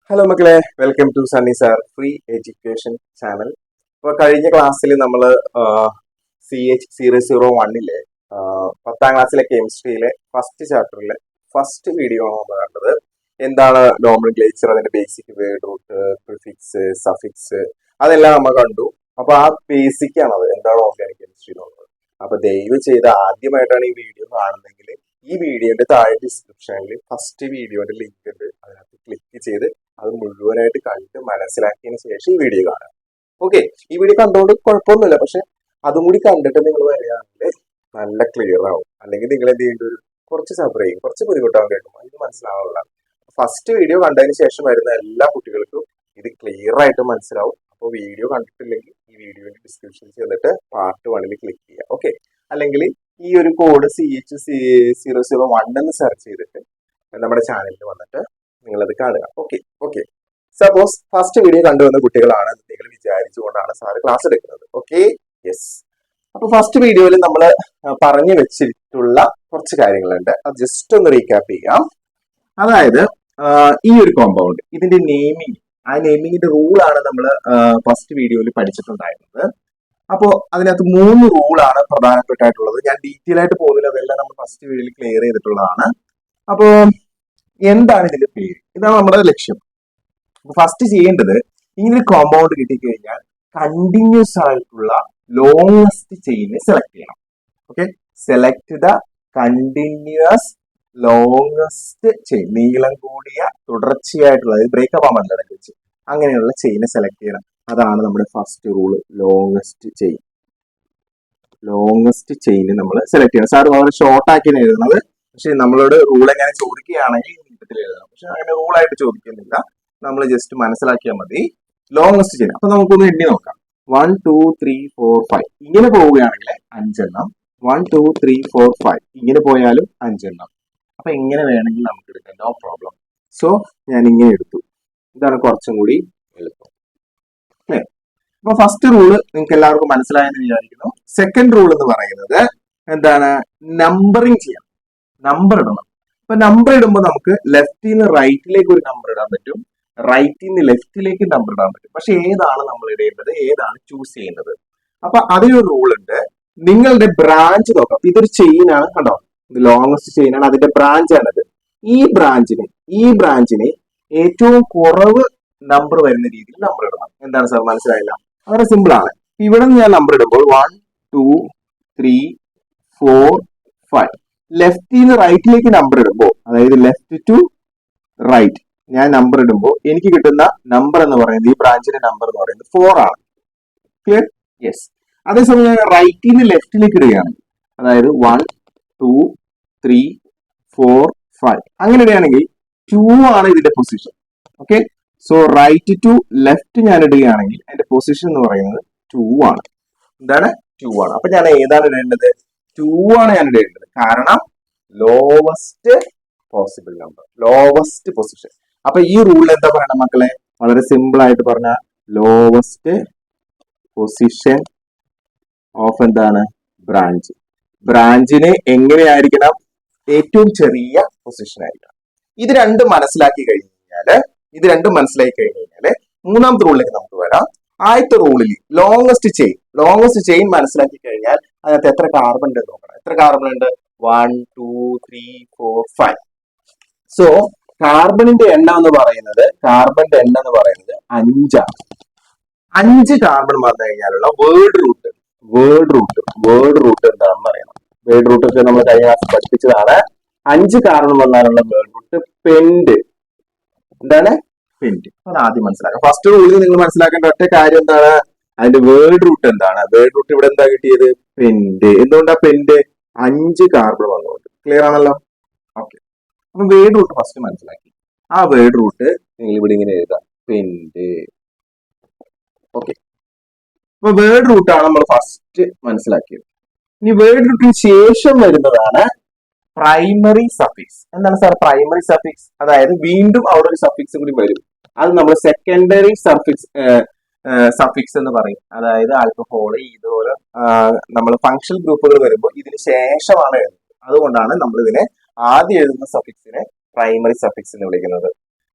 Hello മക്കളെ, welcome to Sunny sir free education channel. ഇപ്പോൾ കഴിഞ്ഞ ക്ലാസ്സിൽ നമ്മൾ CH001 10ാം ക്ലാസ്സിലെ കെമിസ്ട്രിയിലെ ഫസ്റ്റ് ചാപ്റ്ററിലെ ഫസ്റ്റ് വീഡിയോ ആണ് നമ്മൾ കണ്ടത്. എന്താണ് നോമൻക്ലേച്ചർ, അതിന്റെ basic, word root, prefix, suffix, അതെല്ലാം നമ്മൾ കണ്ടു. അപ്പൊ ആ ബേസിക് ആണത്, എന്താണ് ഓർഗാനിക് കെമിസ്ട്രി എന്നുള്ളത്. അപ്പൊ ദയവ് ചെയ്ത് ആദ്യമായിട്ടാണ് ഈ വീഡിയോ കാണുന്നതെങ്കിൽ ഈ വീഡിയോന്റെ താഴെ ഡിസ്ക്രിപ്ഷനിൽ ഫസ്റ്റ് വീഡിയോന്റെ ലിങ്ക് ഉണ്ട്, അതിനകത്ത് ക്ലിക്ക് ചെയ്ത് അത് മുഴുവനായിട്ട് കണ്ട് മനസ്സിലാക്കിയതിന് ശേഷം ഈ വീഡിയോ കാണാം. ഓക്കെ, ഈ വീഡിയോ കണ്ടുകൊണ്ട് കുഴപ്പമൊന്നുമില്ല, പക്ഷെ അതും കൂടി കണ്ടിട്ട് നിങ്ങൾ വരികയാണെങ്കിൽ നല്ല ക്ലിയർ ആവും. അല്ലെങ്കിൽ നിങ്ങൾ എന്ത് ചെയ്യേണ്ടി വരും, കുറച്ച് സഫർ ചെയ്യും, കുറച്ച് ബുദ്ധിമുട്ടാവും കേൾക്കും, ഇത് മനസ്സിലാവുന്നില്ല. ഫസ്റ്റ് വീഡിയോ കണ്ടതിന് ശേഷം വരുന്ന എല്ലാ കുട്ടികൾക്കും ഇത് ക്ലിയർ ആയിട്ട് മനസ്സിലാവും. അപ്പോൾ വീഡിയോ കണ്ടിട്ടില്ലെങ്കിൽ ഈ വീഡിയോയുടെ ഡിസ്ക്രിപ്ഷനിൽ ചെന്നിട്ട് പാർട്ട് 1 ക്ലിക്ക് ചെയ്യുക. ഓക്കെ, അല്ലെങ്കിൽ ഈ ഒരു കോഡ് CH001 എന്ന് സെർച്ച് ചെയ്തിട്ട് നമ്മുടെ ചാനലിൽ വന്നിട്ട് നിങ്ങളത് കാണുക. Okay okay suppose first video കണ്ടുവന്ന കുട്ടികളാണ് നിങ്ങൾ വിചാരിച്ചുകൊണ്ടാണ് സാറ് ക്ലാസ് എടുക്കുന്നത്. Okay, yes. അപ്പൊ ഫസ്റ്റ് വീഡിയോയിൽ നമ്മൾ പറഞ്ഞു വെച്ചിട്ടുള്ള കുറച്ച് കാര്യങ്ങളുണ്ട്, അത് ജസ്റ്റ് ഒന്ന് റീക്യാപ്പ് ചെയ്യാം. അതായത് ഈ ഒരു കോമ്പൗണ്ട്, ഇതിന്റെ നെയിമിങ്, ആ നെയിമിങ്ങിന്റെ റൂളാണ് നമ്മൾ ഫസ്റ്റ് വീഡിയോയിൽ പഠിച്ചിട്ടുണ്ടായിരുന്നത്. അപ്പോൾ അതിനകത്ത് 3 റൂളാണ് പ്രധാനപ്പെട്ടായിട്ടുള്ളത്. ഞാൻ ഡീറ്റെയിൽ ആയിട്ട് പോകുന്നില്ല, അതെല്ലാം നമ്മൾ ഫസ്റ്റ് വീഡിയോയിൽ ക്ലിയർ ചെയ്തിട്ടുള്ളതാണ്. അപ്പോൾ എന്താണ് ഇതിന്റെ പേര്, ഇതാണ് നമ്മുടെ ലക്ഷ്യം. ഫസ്റ്റ് ചെയ്യേണ്ടത്, ഇങ്ങനെ ഒരു കോമ്പൗണ്ട് കിട്ടിക്കഴിഞ്ഞാൽ കണ്ടിന്യൂസ് ആയിട്ടുള്ള ലോങ്സ്റ്റ് ചെയിൻ സെലക്ട് ചെയ്യണം. Okay, select the continuous longest chain, നീളം കൂടിയ തുടർച്ചയായിട്ടുള്ള, ബ്രേക്കപ്പ് ആവാൻ ഇടയ്ക്ക് വെച്ച് അങ്ങനെയുള്ള ചെയിനെ സെലക്ട് ചെയ്യണം. അതാണ് നമ്മുടെ first rule, longest chain. Longest chain നമ്മൾ സെലക്ട് ചെയ്യണം. സാർ വളരെ ഷോർട്ട് ആക്കിയാണ് എഴുതുന്നത്, പക്ഷെ നമ്മളോട് റൂൾ എങ്ങനെ ചോദിക്കുകയാണെങ്കിൽ നീട്ടത്തിൽ എഴുതണം. പക്ഷെ അങ്ങനെ റൂളായിട്ട് ചോദിക്കുന്നില്ല, നമ്മൾ ജസ്റ്റ് മനസ്സിലാക്കിയാൽ മതി. Longest chain. അപ്പൊ നമുക്കൊന്ന് എണ്ണി നോക്കാം. 1 2 3 4 5 ഇങ്ങനെ പോവുകയാണെങ്കിൽ 5 എണ്ണം, 1 2 3 4 5 ഇങ്ങനെ പോയാലും 5 എണ്ണം. അപ്പൊ എങ്ങനെ വേണമെങ്കിൽ നമുക്ക് എടുക്കാം, നോ പ്രോബ്ലം. സോ ഞാൻ ഇങ്ങനെ എടുത്തു, ഇതാണ് കുറച്ചും കൂടി എളുപ്പം. അപ്പൊ ഫസ്റ്റ് റൂള് നിങ്ങൾക്ക് എല്ലാവർക്കും മനസ്സിലായെന്ന് വിചാരിക്കുന്നു. സെക്കൻഡ് റൂൾ എന്ന് പറയുന്നത് എന്താണ്, നമ്പറിങ് ചെയ്യാം, നമ്പർ ഇടണം. അപ്പൊ നമ്പർ ഇടുമ്പോൾ നമുക്ക് ലെഫ്റ്റിൽ നിന്ന് റൈറ്റിലേക്ക് ഒരു നമ്പർ ഇടാൻ പറ്റും, റൈറ്റിൽ നിന്ന് ലെഫ്റ്റിലേക്ക് നമ്പർ ഇടാൻ പറ്റും. പക്ഷെ ഏതാണ് നമ്മൾ ഇടേണ്ടത്, ഏതാണ് ചൂസ് ചെയ്യുന്നത്? അപ്പൊ അതിനൊരു റൂൾ ഉണ്ട്. നിങ്ങളുടെ ബ്രാഞ്ച് നോക്കാം. ഇതൊരു ചെയിൻ ആണ്, കണ്ടോ, ഇത് ലോങ്സ്റ്റ് ചെയിൻ ആണ്, അതിന്റെ ബ്രാഞ്ച് ആണത്. ഈ ബ്രാഞ്ചിന് ഏറ്റവും കുറവ് നമ്പർ വരുന്ന രീതിയിൽ നമ്പർ ഇടണം. എന്താണ് സാർ മനസ്സിലായില്ല? വളരെ സിമ്പിൾ ആണ്. ഇവിടെ നിന്ന് ഞാൻ നമ്പർ ഇടുമ്പോൾ 1 2 3 4 5 ലെഫ്റ്റിൽ നിന്ന് റൈറ്റിലേക്ക് നമ്പർ ഇടുമ്പോൾ, അതായത് ലെഫ്റ്റ് ടു റൈറ്റ് ഞാൻ നമ്പർ ഇടുമ്പോൾ എനിക്ക് കിട്ടുന്ന നമ്പർ എന്ന് പറയുന്നത്, ഈ ബ്രാഞ്ചിന്റെ നമ്പർ എന്ന് പറയുന്നത് 4 ആണ്. ക്ലിയർ? യെസ്. അതേസമയം ഞാൻ റൈറ്റിൽ നിന്ന് ലെഫ്റ്റിലേക്ക് ഇടുകയാണെങ്കിൽ, അതായത് 1 2 3 4 5 അങ്ങനെ ഇടുകയാണെങ്കിൽ 2 ആണ് ഇതിന്റെ position. Okay, so right to left ഞാൻ ഇടുകയാണെങ്കിൽ അതിന്റെ പൊസിഷൻ എന്ന് പറയുന്നത് 2 ആണ്. എന്താണ്? 2 ആണ്. അപ്പൊ ഞാൻ ഏതാണ് ഇടേണ്ടത്? 2 ആണ് ഞാൻ ഇടേണ്ടത്, കാരണം lowest possible number, lowest position. അപ്പൊ ഈ റൂളിൽ എന്താ പറയണം മക്കളെ? വളരെ സിമ്പിൾ ആയിട്ട് പറഞ്ഞ, ലോവസ്റ്റ് പൊസിഷൻ ഓഫ് എന്താണ്, ബ്രാഞ്ച്. ബ്രാഞ്ചിന് എങ്ങനെയായിരിക്കണം? ഏറ്റവും ചെറിയ പൊസിഷൻ ആയിരിക്കണം. ഇത് രണ്ടും മനസ്സിലാക്കി കഴിഞ്ഞാല് മൂന്നാമത്തെ റൂളിലേക്ക് നമുക്ക് വരാം. ആദ്യത്തെ റൂളിൽ ലോങ്സ്റ്റ് ചെയിൻ മനസ്സിലാക്കി കഴിഞ്ഞാൽ അതിനകത്ത് എത്ര കാർബൺ ഉണ്ട് നോക്കണം. എത്ര കാർബൺ ഉണ്ട്? 1 2 3 4 5. സോ കാർബണിന്റെ എണ്ണം എന്ന് പറയുന്നത് 5 ആണ്. 5 കാർബൺ വന്നു കഴിഞ്ഞാലുള്ള വേർഡ് റൂട്ട് എന്താണെന്ന് അറിയണം. വേർഡ് റൂട്ട് ഒക്കെ നമ്മൾ കഴിഞ്ഞ ക്ലാസ് പഠിപ്പിച്ചതാണ്. 5 കാർബൺ വന്നാലുള്ള വേർഡ് റൂട്ട് പെന്റ്. എന്താണ്? പെന്റ്. അത് ആദ്യം മനസ്സിലാക്കാം. ഫസ്റ്റ് റൂളിൽ നിങ്ങൾ മനസ്സിലാക്കേണ്ട ഒറ്റ കാര്യം എന്താണ്, അതിന്റെ വേർഡ് റൂട്ട് എന്താണ്. വേർഡ് റൂട്ട് ഇവിടെ എന്താ കിട്ടിയത്? പെന്റ്. എന്തുകൊണ്ടാ പെന്റ്? 5 കാർബൺ വന്നുകൊണ്ട്. ക്ലിയർ ആണല്ലോ? ഓക്കെ, അപ്പൊ വേർഡ് റൂട്ട് ഫസ്റ്റ് മനസ്സിലാക്കി. ആ വേർഡ് റൂട്ട് നിങ്ങൾ ഇവിടെ ഇങ്ങനെ എഴുതാം, പെന്റ്. ഓക്കെ, അപ്പൊ വേർഡ് റൂട്ടാണ് നമ്മൾ ഫസ്റ്റ് മനസ്സിലാക്കിയത്. ഇനി വേർഡ് റൂട്ടിന് ശേഷം വരുന്നതാണ് പ്രൈമറി സഫിക്സ്. എന്താണ് സാർ പ്രൈമറി സഫിക്സ്? അതായത് വീണ്ടും അവിടെ ഒരു സഫിക്സ് കൂടി വരും, അത് നമ്മൾ സെക്കൻഡറി സഫിക്സ് എന്ന് പറയും. അതായത് ആൽക്കഹോൾ, ഇതുപോലെ നമ്മൾ ഫങ്ഷണൽ ഗ്രൂപ്പുകൾ വരുമ്പോൾ ഇതിന് ശേഷമാണ് എഴുതുന്നത്. അതുകൊണ്ടാണ് നമ്മൾ ഇതിനെ ആദ്യം എഴുതുന്ന സഫിക്സിനെ പ്രൈമറി സഫിക്സ് എന്ന് വിളിക്കുന്നത്.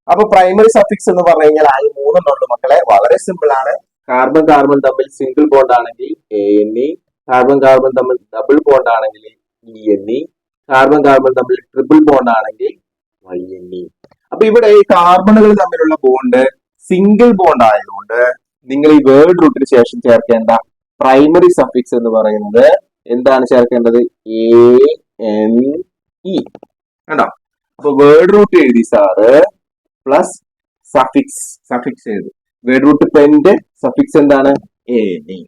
അപ്പൊ പ്രൈമറി സഫിക്സ് എന്ന് പറഞ്ഞു കഴിഞ്ഞാൽ ആകെ മൂന്നെണ്ണുള്ളൂ മക്കളെ. വളരെ സിമ്പിൾ ആണ്. കാർബൺ കാർബൺ തമ്മിൽ സിംഗിൾ ബോണ്ട് ആണെങ്കിൽ ANE, കാർബൺ കാർബൺ തമ്മിൽ ഡബിൾ ബോണ്ട് ആണെങ്കിൽ ENE, കാർബൺ കാർബൺ തമ്മിൽ ട്രിപ്പിൾ ബോണ്ട് ആണെങ്കിൽ YNE. അപ്പൊ ഇവിടെ ഈ കാർബണുകൾ തമ്മിലുള്ള ബോണ്ട് സിംഗിൾ ബോണ്ട് ആയതുകൊണ്ട് നിങ്ങൾ ഈ വേർഡ് റൂട്ടിന് ശേഷം ചേർക്കേണ്ട പ്രൈമറി സഫിക്സ് എന്ന് പറയുന്നത് എന്താണ് ചേർക്കേണ്ടത്? ANE. കണ്ടോ? അപ്പൊ വേർഡ് റൂട്ട് എഴുതി സാറ് പ്ലസ് സഫിക്സ് എഴുതി. വേർഡ് റൂട്ട് പെന്റെ സഫിക്സ് എന്താണ്? ANE.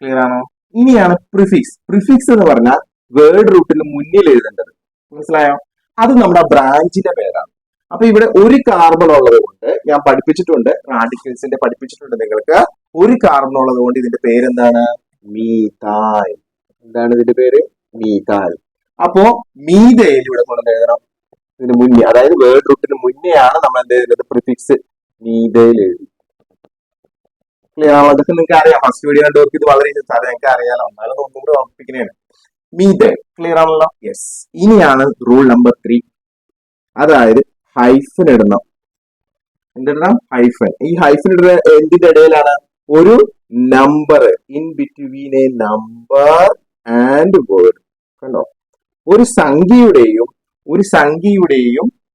ക്ലിയർ ആണോ? ഇനിയാണ് പ്രിഫിക്സ് എന്ന് പറഞ്ഞാൽ വേർഡ് റൂട്ടിന് മുന്നിൽ എഴുതേണ്ടത്. മനസ്സിലായോ? അത് നമ്മുടെ ബ്രാഞ്ചിന്റെ പേരാണ്. അപ്പൊ ഇവിടെ ഒരു കാർബൺ ഉള്ളത് കൊണ്ട് ഞാൻ പഠിപ്പിച്ചിട്ടുണ്ട്, റാഡിക്കൽസിന്റെ പഠിപ്പിച്ചിട്ടുണ്ട് നിങ്ങൾക്ക്. ഒരു കാർബൺ ഉള്ളത് കൊണ്ട് ഇതിന്റെ പേരെന്താണ്? മീഥൈൽ. എന്താണ് ഇതിന്റെ പേര്? മീഥൈൽ. അപ്പോ മീഥൈൽ ഇവിടെ കൊണ്ടുവന്ന് എഴുതണം ഇതിന് മുന്നേ, അതായത് വേർഡ് റൂട്ടിന് മുന്നെയാണ് നമ്മൾ എന്ത് ചെയ്യുന്നത്? പ്രിഫിക്സ് മീഥൈൽ എഴുതി. ക്ലിയർ ആണോ? അതൊക്കെ നിങ്ങൾക്ക് അറിയാം. ഫസ്റ്റ് വീഡിയോ കണ്ടവർക്ക് ഇത് വളരെ ഞങ്ങൾക്ക് അറിയാലോ. എന്നാലും ഒന്നുകൂടെ ഓർമ്മിപ്പിക്കുന്നതാണ്. മീഥൈൽ. ക്ലിയർ ആണല്ലോ? യെസ്. ഇനിയാണ് റൂൾ നമ്പർ 3, അതായത് ഹൈഫൻ ഇടണം. എന്തിടണം? ഹൈഫൻ. ഈ ഹൈഫൻ ഇടുന്ന എന്തിന്റെ ഇടയിലാണ്? ഒരു number in between A number and word. കണ്ടോ? ഒരു സംഖ്യയുടെയും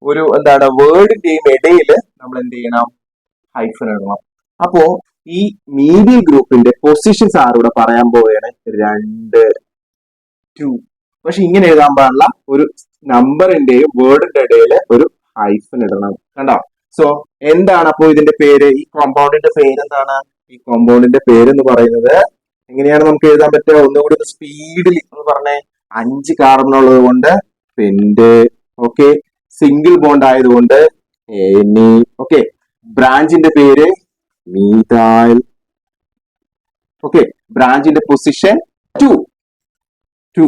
ഒരു എന്താണ് വേർഡിന്റെയും ഇടയിൽ നമ്മൾ എന്ത് ചെയ്യണം? ഹൈഫൻ ഇടണം. അപ്പോ ഈ മീഡിയൽ ഗ്രൂപ്പിന്റെ പൊസിഷൻസ് ആരുടെ പറയാൻ പോവുകയാണ്? 2, 2. പക്ഷെ ഇങ്ങനെ എഴുതാൻ പാടില്ല. ഒരു നമ്പറിന്റെയും വേർഡിന്റെ ഇടയിൽ ഒരു ഹൈഫൻ ഇടണം. കണ്ടോ? സോ എന്താണ് അപ്പോ ഇതിന്റെ പേര്? ഈ കോമ്പൗണ്ടിന്റെ പേര് എന്താണ്? ഈ കോമ്പൗണ്ടിന്റെ പേര് എന്ന് പറയുന്നത് എങ്ങനെയാണ് നമുക്ക് എഴുതാൻ പറ്റുക? ഒന്നുകൂടി സ്പീഡിൽ എന്ന് പറഞ്ഞേ. 5 കാർബൺ ഉള്ളത് കൊണ്ട് പെന്റ്. ഓക്കെ. സിംഗിൾ ബോണ്ട് ആയതുകൊണ്ട് ANE. ഓക്കെ. ബ്രാഞ്ചിന്റെ പേര് മീഥൈൽ. ഓക്കെ. ബ്രാഞ്ചിന്റെ പൊസിഷൻ 2.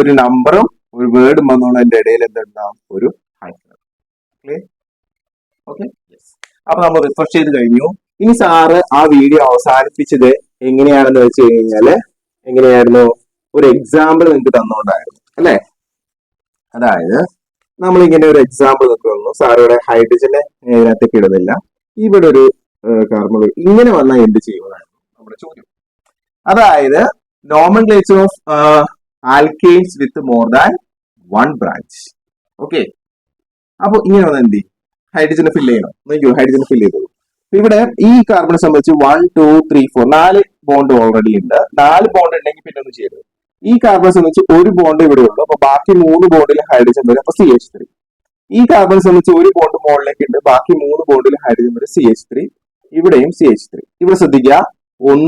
ഒരു നമ്പറും ഒരു വേർഡും വന്നോണ്ട് അതിന്റെ ഇടയിൽ എന്തുണ്ടാവും? ഒരു ഹൈഫൻ. ഓക്കെ. അപ്പൊ നമ്മൾ റിഫ്രഷ് ചെയ്ത് കഴിഞ്ഞു. ഇനി സാറ് ആ വീഡിയോ അവസാനിപ്പിച്ചത് എങ്ങനെയാണെന്ന് വെച്ച് കഴിഞ്ഞാല് എങ്ങനെയായിരുന്നു? ഒരു എക്സാമ്പിൾ നിങ്ങൾക്ക് തന്നുകൊണ്ടായിരുന്നു അല്ലെ? അതായത് നമ്മൾ ഇങ്ങനെ ഒരു എക്സാമ്പിൾ നിൽക്കുന്നു. സാറ് ഇവിടെ ഹൈഡ്രജനെ ഇതിനകത്തേക്ക് ഇടുന്നില്ല. ഇവിടെ ഒരു കാർബൺ ഇങ്ങനെ വന്നാൽ എന്ത് ചെയ്യുന്നതായിരുന്നു നമ്മുടെ ചോദ്യം. അതായത് nomenclature of alkanes with more than 1 branch. Okay. അപ്പൊ ഇങ്ങനെ വന്നാൽ എന്ത് ചെയ്യും? ഹൈഡ്രജനെ ഫില്ല് ചെയ്യണം. നോക്കിയോ, ഹൈഡ്രജനെ ഫില്ല് ചെയ്തോളൂ. ഇവിടെ ഈ കാർബണെ സംബന്ധിച്ച് 1, 2, 3, 4 4 ബോണ്ട് ഓൾറെഡി ഉണ്ട്. 4 ബോണ്ട് ഉണ്ടെങ്കിൽ പിന്നെ ഒന്നും ചെയ്യരുത്. ഈ കാർബണെ സംബന്ധിച്ച് ഒരു ബോണ്ട് ഇവിടെ ഉള്ളൂ. അപ്പൊ ബാക്കി 3 ബോണ്ടിൽ ഹൈഡ്രജൻ വരും. അപ്പൊ CH3. ഈ കാർബണെ സംബന്ധിച്ച് ഒരു ബോണ്ട് മുകളിലേക്ക് ഉണ്ട്. ബാക്കി 3 ബോണ്ടിൽ ഹൈഡ്രജൻ വരും. CH3. ഇവിടെയും CH3. ഇവിടെ ശ്രദ്ധിക്കുക, 1,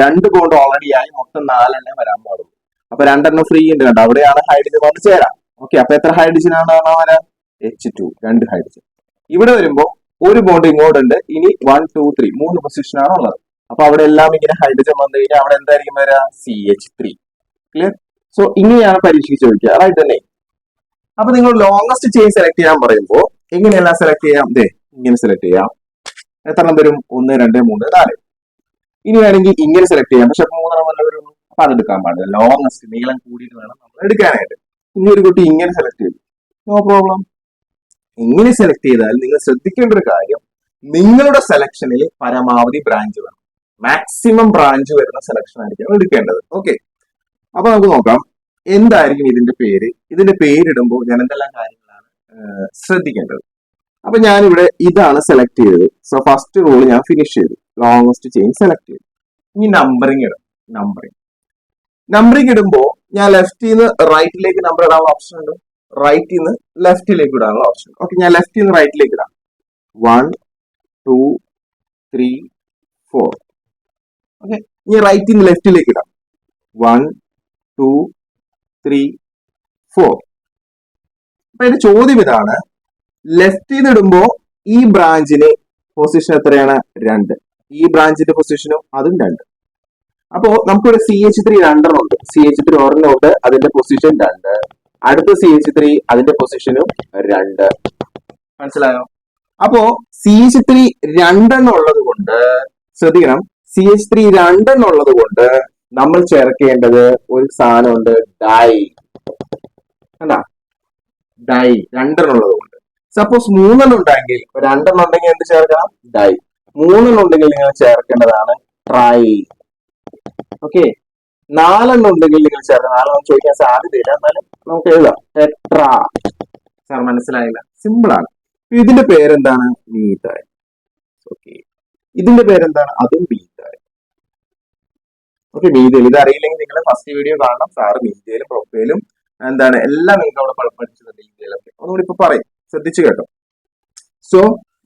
2 ബോണ്ട് ഓൾറെഡി ആയി. മൊത്തം 4 എണ്ണം വരാൻ പാടുള്ളൂ. അപ്പൊ 2 എണ്ണം ഫ്രീ ഉണ്ട്. കണ്ടോ? അവിടെയാണ് ഹൈഡ്രജൻ വന്ന് ചേരാം. ഓക്കെ. അപ്പൊ എത്ര ഹൈഡ്രജൻ ആണ് വരാൻ? H2. 2 ഹൈഡ്രജൻ. ഇവിടെ വരുമ്പോ ഒരു ബോണ്ട് ഇങ്ങോട്ടുണ്ട്. ഇനി 1, 2, 3 3 പൊസിഷൻ ആണ് ഉള്ളത്. അപ്പൊ അവിടെ എല്ലാം ഇങ്ങനെ ഹൈഡ്രജൻ വന്നു കഴിഞ്ഞാൽ അവിടെ എന്തായിരിക്കും വരിക? CH3. ക്ലിയർ? സോ ഇങ്ങനെയാണ് പരീക്ഷയ്ക്ക് ചോദിക്കുക. റൈറ്റ് തന്നെ. അപ്പൊ നിങ്ങൾ ലോങ്സ്റ്റ് ചെയിൻ സെലക്ട് ചെയ്യാൻ പറയുമ്പോൾ എങ്ങനെയെല്ലാം സെലക്ട് ചെയ്യാം? ഇങ്ങനെ സെലക്ട് ചെയ്യാം. എത്ര എണ്ണം വരും? 1, 2, 3, 4. ഇനി വേണമെങ്കിൽ ഇങ്ങനെ സെലക്ട് ചെയ്യാം. പക്ഷെ 3 എണ്ണം വല്ല വരും. അപ്പൊ അതെടുക്കാൻ പാടില്ല. ലോങ്സ്റ്റ് നീളം കൂടിയിട്ട് വേണം നമ്മൾ എടുക്കാനായിട്ട്. ഇനി ഒരു കുട്ടി ഇങ്ങനെ സെലക്ട് ചെയ്തു. No problem. ഇങ്ങനെ സെലക്ട് ചെയ്താൽ നിങ്ങൾ ശ്രദ്ധിക്കേണ്ട ഒരു കാര്യം, നിങ്ങളുടെ സെലക്ഷനിൽ പരമാവധി ബ്രാഞ്ച് വേണം. മാക്സിമം ബ്രാഞ്ച് വരുന്ന സെലക്ഷൻ ആയിരിക്കും എടുക്കേണ്ടത്. ഓക്കെ. അപ്പൊ നമുക്ക് നോക്കാം എന്തായിരിക്കും ഇതിന്റെ പേര്. ഇതിന്റെ പേരിടുമ്പോൾ ഞാൻ എന്തെല്ലാം കാര്യങ്ങളാണ് ശ്രദ്ധിക്കേണ്ടത്. അപ്പൊ ഞാനിവിടെ ഇതാണ് സെലക്ട് ചെയ്തത്. സോ ഫസ്റ്റ് റൂൾ ഞാൻ ഫിനിഷ് ചെയ്തു. ലോങ്സ്റ്റ് ചെയിൻ സെലക്ട് ചെയ്തു. ഇനി നമ്പറിംഗ് ഇടും. നമ്പറിംഗ് ഇടുമ്പോൾ ഞാൻ ലെഫ്റ്റിൽ നിന്ന് റൈറ്റിലേക്ക് നമ്പർ ഇടാനുള്ള ഓപ്ഷൻ ഉണ്ട്. റൈറ്റിൽ നിന്ന് ലെഫ്റ്റിലേക്ക് ഇടാനുള്ള ഓപ്ഷൻ. ഓക്കെ. ഞാൻ ലെഫ്റ്റിൽ നിന്ന് റൈറ്റിലേക്ക് ഇടാം. 1, 2, 3, 4. ഓക്കെ. ഇനി റൈറ്റിൽ നിന്ന് ലെഫ്റ്റിലേക്ക് ഇടാം. 1, 2, 3, 4. അപ്പൊ എന്റെ ചോദ്യം ഇതാണ്, ലെഫ്റ്റിൽ നിന്ന് ഇടുമ്പോ ഈ ബ്രാഞ്ചിന് പൊസിഷൻ എത്രയാണ്? 2. ഈ ബ്രാഞ്ചിന്റെ പൊസിഷനും അതും 2. അപ്പോ നമുക്കിവിടെ CH3 രണ്ടെണ്ണം ഉണ്ട്. CH3 ഒരെണ്ണം ഉണ്ട്, അതിന്റെ പൊസിഷൻ 2. അടുത്ത CH3 അതിന്റെ പൊസിഷനും 2. മനസ്സിലായോ? അപ്പോ CH3 രണ്ടെണ്ണം ഉള്ളത് കൊണ്ട് ശ്രദ്ധിക്കണം. CH3 രണ്ടെണ്ണം ഉള്ളത് കൊണ്ട് നമ്മൾ ചേർക്കേണ്ടത് ഒരു സാധനമുണ്ട്, ഡൈ. കണ്ടാ? ഡൈ രണ്ടെണ്ണം ഉള്ളത് കൊണ്ട്. സപ്പോസ് മൂന്നെണ്ണം ഉണ്ടെങ്കിൽ, രണ്ടെണ്ണം ഉണ്ടെങ്കിൽ എന്ത് ചേർക്കണം? ഡൈ. മൂന്നെണ്ണം ഉണ്ടെങ്കിൽ നിങ്ങൾ ചേർക്കേണ്ടതാണ് ട്രൈ. ഓക്കെ. നാലെണ്ണം ഉണ്ടെങ്കിൽ നിങ്ങൾ ചേർക്കണം. നാലെണ്ണം ചോദിക്കാൻ സാധ്യതയില്ല, എന്നാലും നമുക്ക് എഴുതാം ടെട്രാ. സാർ മനസ്സിലായില്ല? സിമ്പിൾ ആണ്. ഇതിന്റെ പേരെന്താണ്? മീഥൈൽ. ഓക്കെ. ഇതിന്റെ പേരെന്താണ്? അതും മീഥൈൽ. ഓക്കെ. മീഥൈൽ ഇത് അറിയില്ലെങ്കിൽ നിങ്ങൾ ഫസ്റ്റ് വീഡിയോ കാണണം. സാറ് മീഥൈലും പ്രൊപ്പൈലും എന്താണ് എല്ലാം നിങ്ങൾക്ക് അവിടെ പഠിച്ചിട്ടുണ്ട്. മീഥൈലൊക്കെ ഒന്നുകൂടി ഇപ്പൊ പറയും, ശ്രദ്ധിച്ചു കേട്ടോ. സോ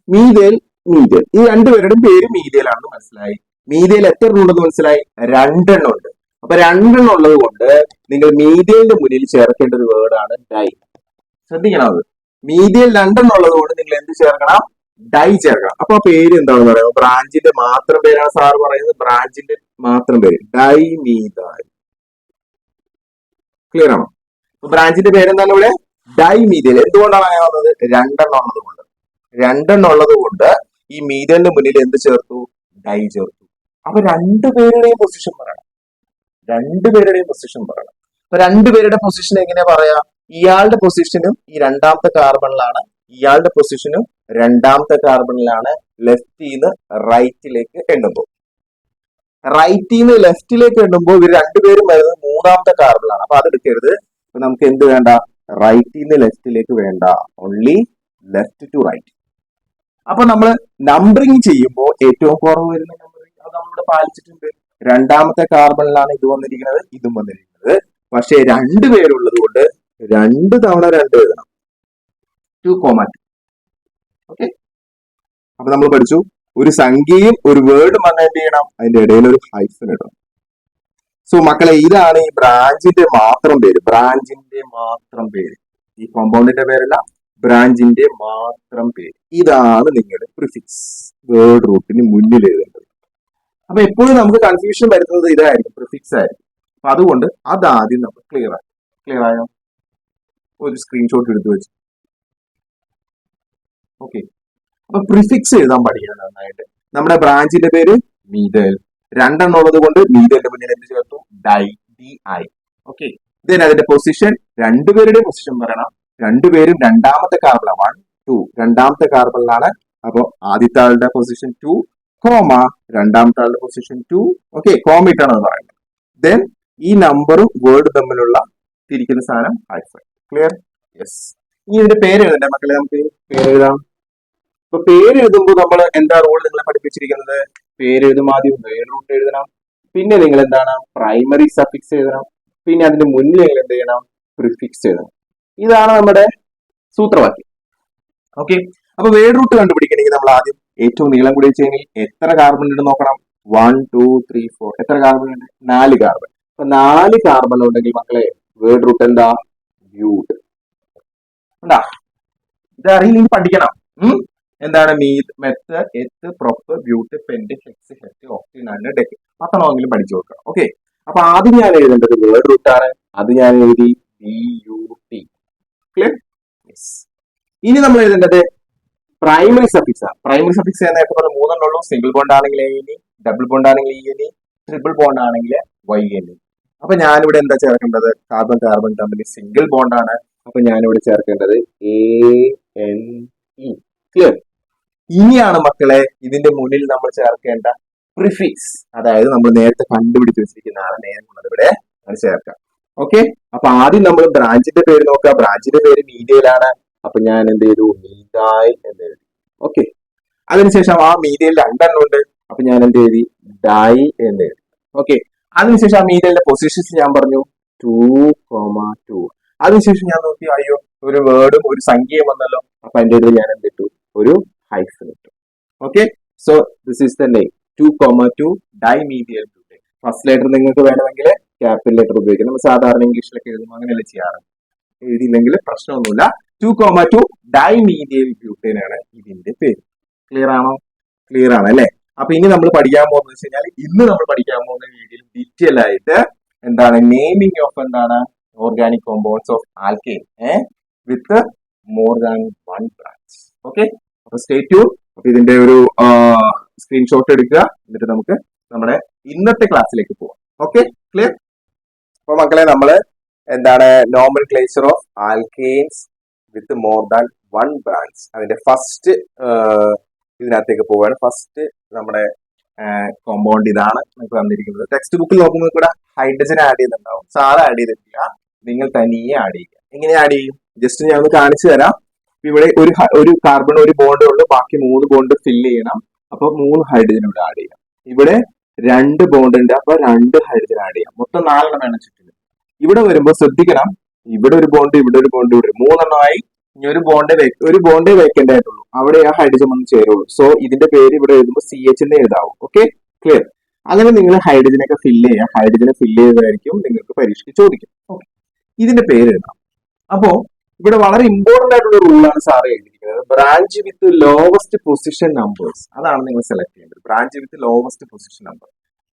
മീഥൈൽ, മീഥൈൽ ഈ രണ്ടുപേരുടെയും പേര് മീഥൈൽ ആണെന്ന് മനസ്സിലായി. മീഥൈൽ എത്ര എണ്ണം ഉണ്ടെന്ന് മനസ്സിലായി? രണ്ടെണ്ണം ഉണ്ട്. അപ്പൊ രണ്ടെണ്ണം ഉള്ളത് കൊണ്ട് നിങ്ങൾ മീഥൈലിന്റെ മുന്നിൽ ചേർക്കേണ്ട ഒരു വേർഡാണ് ഡൈ. ശ്രദ്ധിക്കണം. അത് മീഥൈൽ രണ്ടെണ്ണം ഉള്ളത് കൊണ്ട് നിങ്ങൾ എന്ത് ചേർക്കണം? ഡൈ ചേർക്കണം. അപ്പൊ ആ പേര് എന്താണെന്ന് പറയാം? ബ്രാഞ്ചിന്റെ മാത്രം പേരാണ് സാർ പറയുന്നത്. ബ്രാഞ്ചിന്റെ മാത്രം പേര് ഡൈ മീഥൈൽ. ക്ലിയർ ആണോ? ബ്രാഞ്ചിന്റെ പേരെന്താണ് ഇവിടെ? Dye methyl. എന്തുകൊണ്ടാണ് അങ്ങനെ വന്നത്? രണ്ടെണ്ണം ഉള്ളത് കൊണ്ട്. രണ്ടെണ്ണം ഉള്ളത് കൊണ്ട് ഈ മീഥൈലിന്റെ മുന്നിൽ എന്ത് ചേർത്തു? ഡൈ ചേർത്തു. അപ്പൊ രണ്ടുപേരുടെയും പൊസിഷൻ പറയണം. രണ്ടുപേരുടെയും പൊസിഷൻ പറയണം. അപ്പൊ രണ്ടുപേരുടെ പൊസിഷൻ എങ്ങനെയാ പറയാ? ഇയാളുടെ പൊസിഷനും ഈ രണ്ടാമത്തെ കാർബണിലാണ്, ഇയാളുടെ പൊസിഷനും രണ്ടാമത്തെ കാർബണിലാണ്. ലെഫ്റ്റിന്ന് റൈറ്റിലേക്ക് എണ്ണുമ്പോൾ, റൈറ്റിന്ന് ലെഫ്റ്റിലേക്ക് എണ്ണുമ്പോൾ ഇവർ രണ്ടുപേരും വരുന്നത് മൂന്നാമത്തെ കാർബണിലാണ്. അപ്പൊ അത് എടുക്കരുത്. അപ്പൊ നമുക്ക് എന്ത് വേണ്ട? റൈറ്റിന്ന് ലെഫ്റ്റിലേക്ക് വേണ്ട, ഓൺലി ലെഫ്റ്റ് ടു റൈറ്റ്. അപ്പൊ നമ്മൾ നമ്പറിങ് ചെയ്യുമ്പോൾ ഏറ്റവും കുറവ് വരുന്ന നമ്പറിങ് അത് നമ്മളിവിടെ പാലിച്ചിട്ടുണ്ട്. രണ്ടാമത്തെ കാർബണിലാണ് ഇത് വന്നിരിക്കുന്നത്, ഇതും വന്നിരിക്കുന്നത്. പക്ഷെ രണ്ടുപേരുള്ളത് കൊണ്ട് രണ്ട് തവണ രണ്ട് എഴുതണം. 2,2. ഓക്കെ. അപ്പൊ നമ്മൾ പഠിച്ചു ഒരു സംഖ്യയും ഒരു വേർഡും വന്ന് എന്ത് ചെയ്യണം? അതിന്റെ ഇടയിൽ ഒരു ഹൈഫൻ ഇടണം. സോ മക്കളെ, ഇതാണ് ഈ ബ്രാഞ്ചിന്റെ മാത്രം പേര്. ബ്രാഞ്ചിന്റെ മാത്രം പേര്, ഈ കോമ്പൗണ്ടിന്റെ പേരല്ല, ബ്രാഞ്ചിന്റെ മാത്രം പേര്. ഇതാണ് നിങ്ങളുടെ പ്രിഫിക്സ്, വേർഡ് റൂട്ടിന് മുന്നിൽ എഴുതേണ്ടത്. അപ്പൊ എപ്പോഴും നമുക്ക് കൺഫ്യൂഷൻ വരുന്നത് ഇതായിരിക്കും, പ്രിഫിക്സ് ആയിരിക്കും. അപ്പൊ അതുകൊണ്ട് അതാദ്യം നമ്മൾ ക്ലിയർ ആയി. ക്ലിയർ ആയോ? ഒരു സ്ക്രീൻഷോട്ട് എടുത്തു വെച്ച്. ഓക്കെ. അപ്പൊ പ്രിഫിക്സ് എഴുതാൻ പഠിക്കണം നന്നായിട്ട്. നമ്മുടെ ബ്രാഞ്ചിന്റെ പേര് മീഥൈൽ, രണ്ടെണ്ണം ഉള്ളത് കൊണ്ട് മീഥൈലിന്റെ മുന്നിൽ എന്ത് ചേർത്തു? Di, DI. ഓക്കെ. ദെൻ അതിന്റെ പൊസിഷൻ, രണ്ടുപേരുടെ പൊസിഷൻ പറയണം. രണ്ടുപേരും രണ്ടാമത്തെ കാർബൺ 1, 2 രണ്ടാമത്തെ കാർബണിലാണ്. അപ്പൊ ആദ്യത്തെ ആളുടെ പൊസിഷൻ 2, കോമ രണ്ടാമത്തെ ആളുടെ പൊസിഷൻ 2. ഓക്കെ. കോമ ഇട്ടാണ് പറയുന്നത്. ദെൻ ഈ നമ്പറും വേർഡ് തമ്മിലുള്ള തിരിക്കുന്ന സാധനം ഹൈഫൻ. ക്ലിയർ? യെസ്. ഇനി ഇതിന്റെ പേര് എഴുതണ്ടേ മക്കളെ? നമുക്ക് പേര് എഴുതാം. ഇപ്പൊ പേര് എഴുതുമ്പോൾ നമ്മൾ എന്താ റൂൾ നിങ്ങളെ പഠിപ്പിച്ചിരിക്കുന്നത്? പേര് എഴുതും ആദ്യം വേർഡ് റൂട്ട് എഴുതണം, പിന്നെ നിങ്ങൾ എന്താണ് പ്രൈമറി സഫിക്സ് എഴുതണം, പിന്നെ അതിന്റെ മുന്നിൽ നിങ്ങൾ എന്ത് ചെയ്യണം? പ്രിഫിക്സ് എഴുതണം. ഇതാണ് നമ്മുടെ സൂത്രവാക്യം. ഓക്കെ. അപ്പൊ വേർഡ് റൂട്ട് കണ്ടുപിടിക്കണമെങ്കിൽ നമ്മൾ ആദ്യം ഏറ്റവും നീളം കൂടിയ ചെയിനിൽ എത്ര കാർബൺ ഉണ്ട് നോക്കണം. 1, 2, 3, 4 എത്ര കാർബൺ ഉണ്ട്? 4 കാർബൺ. അപ്പൊ 4 കാർബൺ ഉണ്ടെങ്കിൽ മക്കളെ വേർഡ് റൂട്ട് എന്താ? ബ്യൂട്ട്. ഉണ്ടാ? ഇത് അറിയില്ലെങ്കിൽ പഠിക്കണം. എന്താണ്? Meth, eth, prop, but, pent, hex, hept, ഓക്സിൻ, അണ്, ഡെക്ക്. പത്തണമെങ്കിലും പഠിച്ചു നോക്കാം. ഓക്കെ. അപ്പൊ ആദ്യം ഞാൻ എഴുതേണ്ടത് വേർഡ് റൂട്ട് ആണ്. അത് ഞാൻ എഴുതി BUT. ക്ലിയർ? യെസ്. ഇനി നമ്മൾ എഴുതേണ്ടത് പ്രൈമറി സഫിക്സ് ആണ്. പ്രൈമറി സഫിക്സ് നേരത്തെ പറഞ്ഞ മൂന്നെണ്ണം ഉള്ളൂ. സിംഗിൾ ബോണ്ട് ആണെങ്കിൽ ANE, ഡബിൾ ബോണ്ട് ആണെങ്കിൽ ENE, ട്രിപ്പിൾ ബോണ്ട് ആണെങ്കിൽ YNE. അപ്പൊ ഞാനിവിടെ എന്താ ചേർക്കേണ്ടത്? കാർബൺ കാർബൺ തമ്മിൽ സിംഗിൾ ബോണ്ട് ആണ്. അപ്പൊ ഞാനിവിടെ ചേർക്കേണ്ടത് ANE. ക്ലിയർ? ഇനിയാണ് മക്കളെ ഇതിന്റെ മുന്നിൽ നമ്മൾ ചേർക്കേണ്ട പ്രിഫിക്സ്, അതായത് നമ്മൾ നേരത്തെ കണ്ടുപിടിച്ച് വെച്ചിരിക്കുന്നതാണ്. നേരം ഇവിടെ ചേർക്കാം. ഓക്കെ. അപ്പൊ ആദ്യം നമ്മൾ ബ്രാഞ്ചിന്റെ പേര് നോക്കുക. ബ്രാഞ്ചിന്റെ പേര് മീഥൈലാണ്. അപ്പൊ ഞാൻ എന്ത് ചെയ്തു? മീഥൈൽ എന്ന് എഴുതി. ഓക്കെ. അതിനുശേഷം ആ മീഥൈൽ രണ്ടെണ്ണം ഉണ്ട്. അപ്പൊ ഞാൻ എന്ത് എഴുതി? ഡൈ എന്ന് എഴുതി. ഓക്കെ. അതിനുശേഷം ആ മീഥൈലിന്റെ പൊസിഷൻസ് ഞാൻ പറഞ്ഞു 2,2. അതിനുശേഷം ഞാൻ നോക്കി, അയ്യോ ഒരു വേർഡും ഒരു സംഖ്യയും വന്നല്ലോ. അപ്പൊ അതിന്റെ ഇടയിൽ ഞാൻ എന്ത് ഇട്ടു? ഒരു ഹൈഫൻ ഇട്ടു. Okay. So this is the name 2,2 dimethyl butane. First letter നിങ്ങൾക്ക് വേണമെങ്കിൽ ക്യാപിറ്റൽ ലെറ്റർ ഉപയോഗിക്കാം. നമ്മൾ സാധാരണ ഇംഗ്ലീഷിലൊക്കെ എഴുതുമ്പോൾ അങ്ങനെയല്ല ചെയ്യാറ്. എഴുതിയില്ലെങ്കിൽ പ്രശ്നമൊന്നുമില്ല. 2,2 ഡൈമീഥൈൽ ബ്യൂട്ടേൻ ആണ് ഇതിന്റെ പേര്. ക്ലിയർ ആണോ? ക്ലിയർ ആണ് അല്ലെ? അപ്പൊ ഇനി നമ്മൾ പഠിക്കാൻ പോകുന്നത് വെച്ച് കഴിഞ്ഞാൽ, ഇന്ന് നമ്മൾ പഠിക്കാൻ പോകുന്ന വീഡിയോയിൽ ഡീറ്റെയിൽ ആയിട്ട് എന്താണ് നെയിമിംഗ് ഓഫ് എന്താണ് organic compounds of alkane with more than 1 branch. Okay. അപ്പൊ സ്റ്റേ ട്യൂൺ. അപ്പൊ ഇതിന്റെ ഒരു സ്ക്രീൻഷോട്ട് എടുക്കുക, എന്നിട്ട് നമുക്ക് നമ്മുടെ ഇന്നത്തെ ക്ലാസ്സിലേക്ക് പോവാം. ഓക്കെ. ക്ലിയർ? അപ്പൊ മക്കളെ, നമ്മള് എന്താണ് nomenclature of alkanes with more than one branch. അതിന്റെ ഫസ്റ്റ് ഇതിനകത്തേക്ക് പോവുകയാണ്. ഫസ്റ്റ് നമ്മുടെ കോമ്പൗണ്ട് ഇതാണ് നമുക്ക് തന്നിരിക്കുന്നത്. ടെക്സ്റ്റ് ബുക്കിൽ നോക്കുമ്പോൾ കൂടെ ഹൈഡ്രജൻ ആഡ് ചെയ്യുന്നുണ്ടാവും. സാറ് ആഡ് ചെയ്തിട്ടില്ല, നിങ്ങൾ തനിയെ ആഡ് ചെയ്യുക. എങ്ങനെ ആഡ് ചെയ്യും? ജസ്റ്റ് ഞാൻ ഒന്ന് കാണിച്ചു തരാം. ഇവിടെ ഒരു കാർബൺ ഒരു ബോണ്ടേ ഉള്ളൂ, ബാക്കി 3 ബോണ്ട് ഫില്ല് ചെയ്യണം. അപ്പൊ 3 ഹൈഡ്രജൻ ഇവിടെ ആഡ് ചെയ്യാം. ഇവിടെ 2 ബോണ്ട് ഉണ്ട്, അപ്പൊ 2 ഹൈഡ്രജൻ ആഡ് ചെയ്യാം. മൊത്തം 4 വേണം ചുറ്റിന്. ഇവിടെ വരുമ്പോൾ ശ്രദ്ധിക്കണം, ഇവിടെ ഒരു ബോണ്ട്, ഇവിടെ ഒരു ബോണ്ട്, ഇവിടെ 3 ഇനി ഒരു ബോണ്ടേ വെക്കേണ്ടതായിട്ടുള്ളൂ. അവിടെ ആ ഹൈഡ്രജൻ വന്ന് ചേരുള്ളൂ. സോ ഇതിന്റെ പേര് ഇവിടെ എഴുതുമ്പോൾ CH എന്ന് എഴുതാവും. Okay, clear? അങ്ങനെ നിങ്ങൾ ഹൈഡ്രജനൊക്കെ ഫില്ല് ചെയ്യുക. ഹൈഡ്രജനെ ഫില്ല് ചെയ്തതായിരിക്കും നിങ്ങൾക്ക് പരീക്ഷയ്ക്ക് ചോദിക്കും. ഓക്കെ, ഇതിന്റെ പേര് എഴുതാം. അപ്പോ ഇവിടെ വളരെ ഇമ്പോർട്ടന്റ് ആയിട്ടുള്ള റൂളാണ് സാറ് എഴുതിയിരിക്കുന്നത്. ബ്രാഞ്ച് വിത്ത് ലോവസ്റ്റ് പൊസിഷൻ നമ്പേഴ്സ്, അതാണ് നിങ്ങൾ സെലക്ട് ചെയ്യേണ്ടത്. ബ്രാഞ്ച് വിത്ത് ലോവസ്റ്റ് പൊസിഷൻ നമ്പർ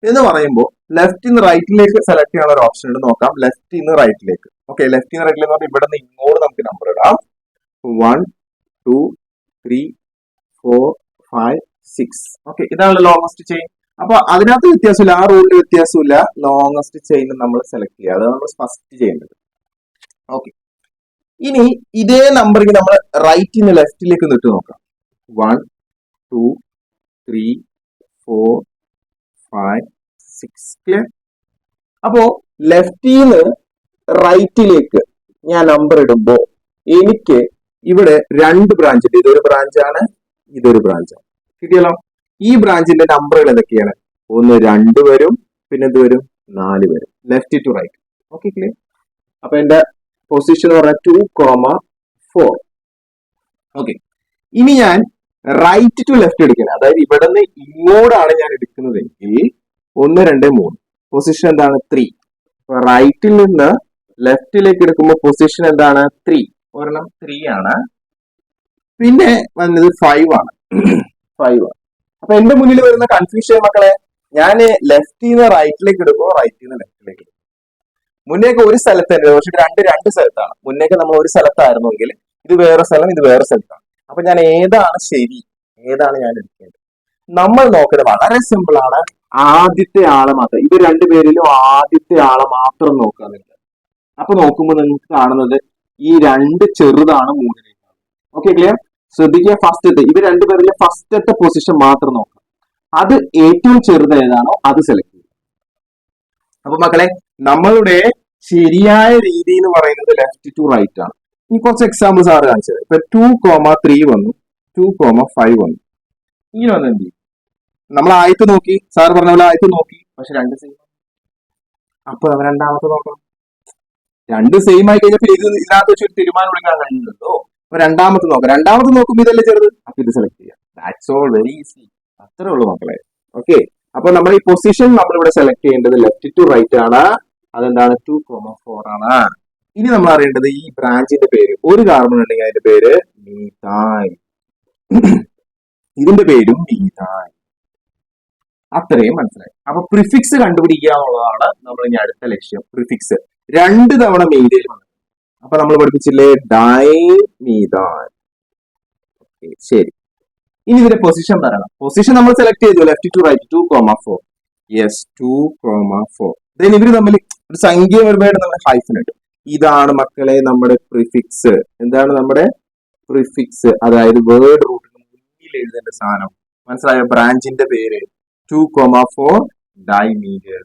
എന്ന് പറയുമ്പോൾ ലെഫ്റ്റ് നിന്ന് റൈറ്റിലേക്ക് സെലക്ട് ചെയ്യാനുള്ള ഒരു ഓപ്ഷൻ ഉണ്ട്. നോക്കാം, ലെഫ്റ്റ് നിന്ന് റൈറ്റിലേക്ക്. ഓക്കെ, ലെഫ്റ്റ് നിന്ന് റൈറ്റിലേക്ക് പറഞ്ഞാൽ ഇവിടെ നിന്ന് ഇങ്ങോട്ട് നമുക്ക് നമ്പർ ഇടാം. 1 2 3 4 5 6. ഓക്കെ, ഇതാണ് ലോങ്ങസ്റ്റ് ചെയിൻ. അപ്പൊ അതിനകത്ത് വ്യത്യാസമില്ല, ആ റൂളിൽ വ്യത്യാസമില്ല. ലോങ്ങസ്റ്റ് ചെയിൻ നമ്മൾ സെലക്ട് ചെയ്യുക, അതാണ് നമ്മൾ ഫസ്റ്റ് ചെയ്യേണ്ടത്. ഓക്കെ, ഇനി ഇതേ നമ്പറിന് നമ്മൾ റൈറ്റിൽ നിന്ന് ലെഫ്റ്റിലേക്ക് നിട്ട് നോക്കാം. 1 2 3 4 5 6. ക്ലിയർ? അപ്പോ ലെഫ്റ്റിൽ നിന്ന് റൈറ്റിലേക്ക് ഞാൻ നമ്പർ ഇടുമ്പോ എനിക്ക് ഇവിടെ 2 ബ്രാഞ്ച് ഉണ്ട്. ഇതൊരു ബ്രാഞ്ചാണ്, ഇതൊരു ബ്രാഞ്ചാണ്. കിട്ടിയല്ലോ? ഈ ബ്രാഞ്ചിന്റെ നമ്പറുകൾ ഏതൊക്കെയാണ്? 1 2 വരും, പിന്നെ എന്ത് വരും? 4 വരും. Left to right. Okay, clear? അപ്പൊ എന്റെ പൊസിഷൻ എന്ന് പറഞ്ഞാൽ 2,4. ഓക്കെ, ഇനി ഞാൻ റൈറ്റ് ടു ലെഫ്റ്റ് എടുക്കണം. അതായത് ഇവിടെ നിന്ന് ഇങ്ങോട്ടാണ് ഞാൻ എടുക്കുന്നതെങ്കിൽ 1 2 3. പൊസിഷൻ എന്താണ്? 3. റൈറ്റിൽ നിന്ന് ലെഫ്റ്റിലേക്ക് എടുക്കുമ്പോൾ പൊസിഷൻ എന്താണ്? 3. ഒരെണ്ണം 3 ആണ്, പിന്നെ വന്നത് 5 ആണ്. 5 ആണ്. അപ്പൊ എന്റെ മുന്നിൽ വരുന്ന കൺഫ്യൂഷൻ മക്കളെ, ഞാൻ ലെഫ്റ്റിൽ നിന്ന് റൈറ്റിലേക്ക് എടുക്കുമോ റൈറ്റിൽ നിന്ന് ലെഫ്റ്റിലേക്ക് എടുക്കും? മുന്നേക്ക് ഒരു സ്ഥലത്ത് തന്നെ, പക്ഷെ രണ്ട് സ്ഥലത്താണ്. മുന്നേക്ക് നമ്മൾ ഒരു സ്ഥലത്തായിരുന്നെങ്കിൽ ഇത് വേറെ സ്ഥലം, ഇത് വേറെ സ്ഥലത്താണ്. അപ്പൊ ഞാൻ ഏതാണ് ശരി, ഏതാണ് ഞാൻ എടുക്കേണ്ടത്? നമ്മൾ നോക്കുന്നത് വളരെ സിമ്പിൾ ആണ്. ആദ്യത്തെ ആളെ മാത്രം, ഇത് 2 പേരിലും ആദ്യത്തെ ആളെ മാത്രം നോക്കുക നിങ്ങൾ. അപ്പൊ നോക്കുമ്പോൾ നിങ്ങൾക്ക് കാണുന്നത് ഈ 2 ചെറുതാണ് 3. Okay, clear? ശ്രദ്ധിക്കുക, ഫസ്റ്റത്തെ ഇത് 2 പേരിലെ ഫസ്റ്റത്തെ പൊസിഷൻ മാത്രം നോക്കാം. അത് ഏറ്റവും ചെറുത് ഏതാണോ അത് സെലക്ട് ചെയ്യും. അപ്പൊ മക്കളെ, നമ്മളുടെ ശരിയായ രീതി എന്ന് പറയുന്നത് ലെഫ്റ്റ് ടു റൈറ്റ് ആണ്. ഇനി കുറച്ച് എക്സാമ്പിൾസ് ആണ് കാണിച്ചത്. ഇപ്പൊ 2,3 വന്നു, 2,5 വന്നു. ഇങ്ങനെ വന്നു എന്ത് ചെയ്യും? നമ്മൾ ആയത്ത് നോക്കി, സാർ പറഞ്ഞ പോലെ ആയത്ത് നോക്കി, പക്ഷെ 2 സെയിം. അപ്പൊ രണ്ടാമത്തെ നോക്കണം. 2 സെയിം ആയി കഴിഞ്ഞപ്പോൾ ഇതിനകത്ത് വെച്ച് ഒരു തീരുമാനം എടുക്കാൻ കഴിയുന്നുണ്ടോ? അപ്പൊ രണ്ടാമത്തെ നോക്കുമ്പോൾ ഇതല്ലേ ചെറുത്, അപ്പൊ ഇത് സെലക്ട് ചെയ്യാം. That's all, very easy. അത്രേ ഉള്ളൂ മക്കളെ. ഓക്കെ, അപ്പൊ നമ്മൾ ഈ പൊസിഷൻ നമ്മൾ ഇവിടെ സെലക്ട് ചെയ്യേണ്ടത് ലെഫ്റ്റ് ടു റൈറ്റ് ആണ്. അതെന്താണ്? 2,4 ആണ്. ഇനി നമ്മൾ അറിയേണ്ടത് ഈ ബ്രാഞ്ചിന്റെ പേര്. ഒരു കാർബൺ ഉണ്ടെങ്കിൽ അതിന്റെ പേര് മീഥൈൽ, ഇതിന്റെ പേരും മീഥൈൽ. അത്രയും മനസ്സിലായി. അപ്പൊ പ്രിഫിക്സ് കണ്ടുപിടിക്കുക എന്നുള്ളതാണ് നമ്മൾ ഇനി അടുത്ത ലക്ഷ്യം. പ്രിഫിക്സ് 2 തവണ മീഥൈൽ വന്നു. അപ്പൊ നമ്മൾ പഠിപ്പിച്ചില്ലേ ഡൈമീഥൈൽ. ശരി, ഇനി ഇതിന്റെ പൊസിഷൻ പറയണം. പൊസിഷൻ നമ്മൾ സെലക്ട് ചെയ്തു, left to right 2,4. Yes, 2,4. Then ഇവര് തമ്മിൽ ഒരു സംഖ്യ വരുമ്പോഴായിട്ട് നമ്മൾ ഹൈഫൻ ഇട്ടു. ഇതാണ് മക്കളെ നമ്മുടെ പ്രിഫിക്സ്. എന്താണ് നമ്മുടെ പ്രിഫിക്സ്? അതായത് വേർഡ് റൂട്ടിന് മുന്നിൽ എഴുതേണ്ട സാധനം. മനസ്സിലായോ? ബ്രാഞ്ചിന്റെ പേര് 2,4 ഡൈമീഥൈൽ.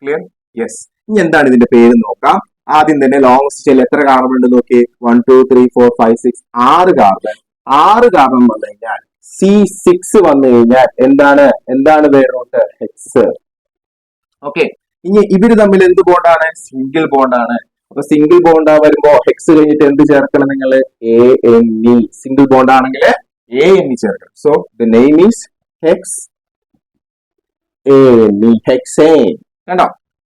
ക്ലിയർ? യെസ്. ഇനി എന്താണ് ഇതിന്റെ പേര് നോക്കാം. ആദ്യം തന്നെ ലോങ്സ്റ്റ് ചെയിൻ എത്ര കാർബൺ ഉണ്ട് നോക്കി. 1 2 3 4 5 6. 6 കാർബൺ. 6 കാർബൺ വന്നു കഴിഞ്ഞാൽ C6 വന്നു കഴിഞ്ഞാൽ എന്താണ് വേർഡ് റൂട്ട്? ഹെക്സ്. ഓക്കെ, ഇനി ഇവര് തമ്മിൽ എന്ത് ബോണ്ടാണ്? സിംഗിൾ ബോണ്ടാണ്. അപ്പൊ സിംഗിൾ ബോണ്ട് വരുമ്പോ ഹെക്സ് കഴിഞ്ഞിട്ട് എന്ത് ചേർക്കണം നിങ്ങൾ? ANE. സിംഗിൾ ബോണ്ട് ആണെങ്കിൽ ANE ചേർക്കണം. So the name is HECS ANE, ഹെക്സേൻ. കണ്ടോ?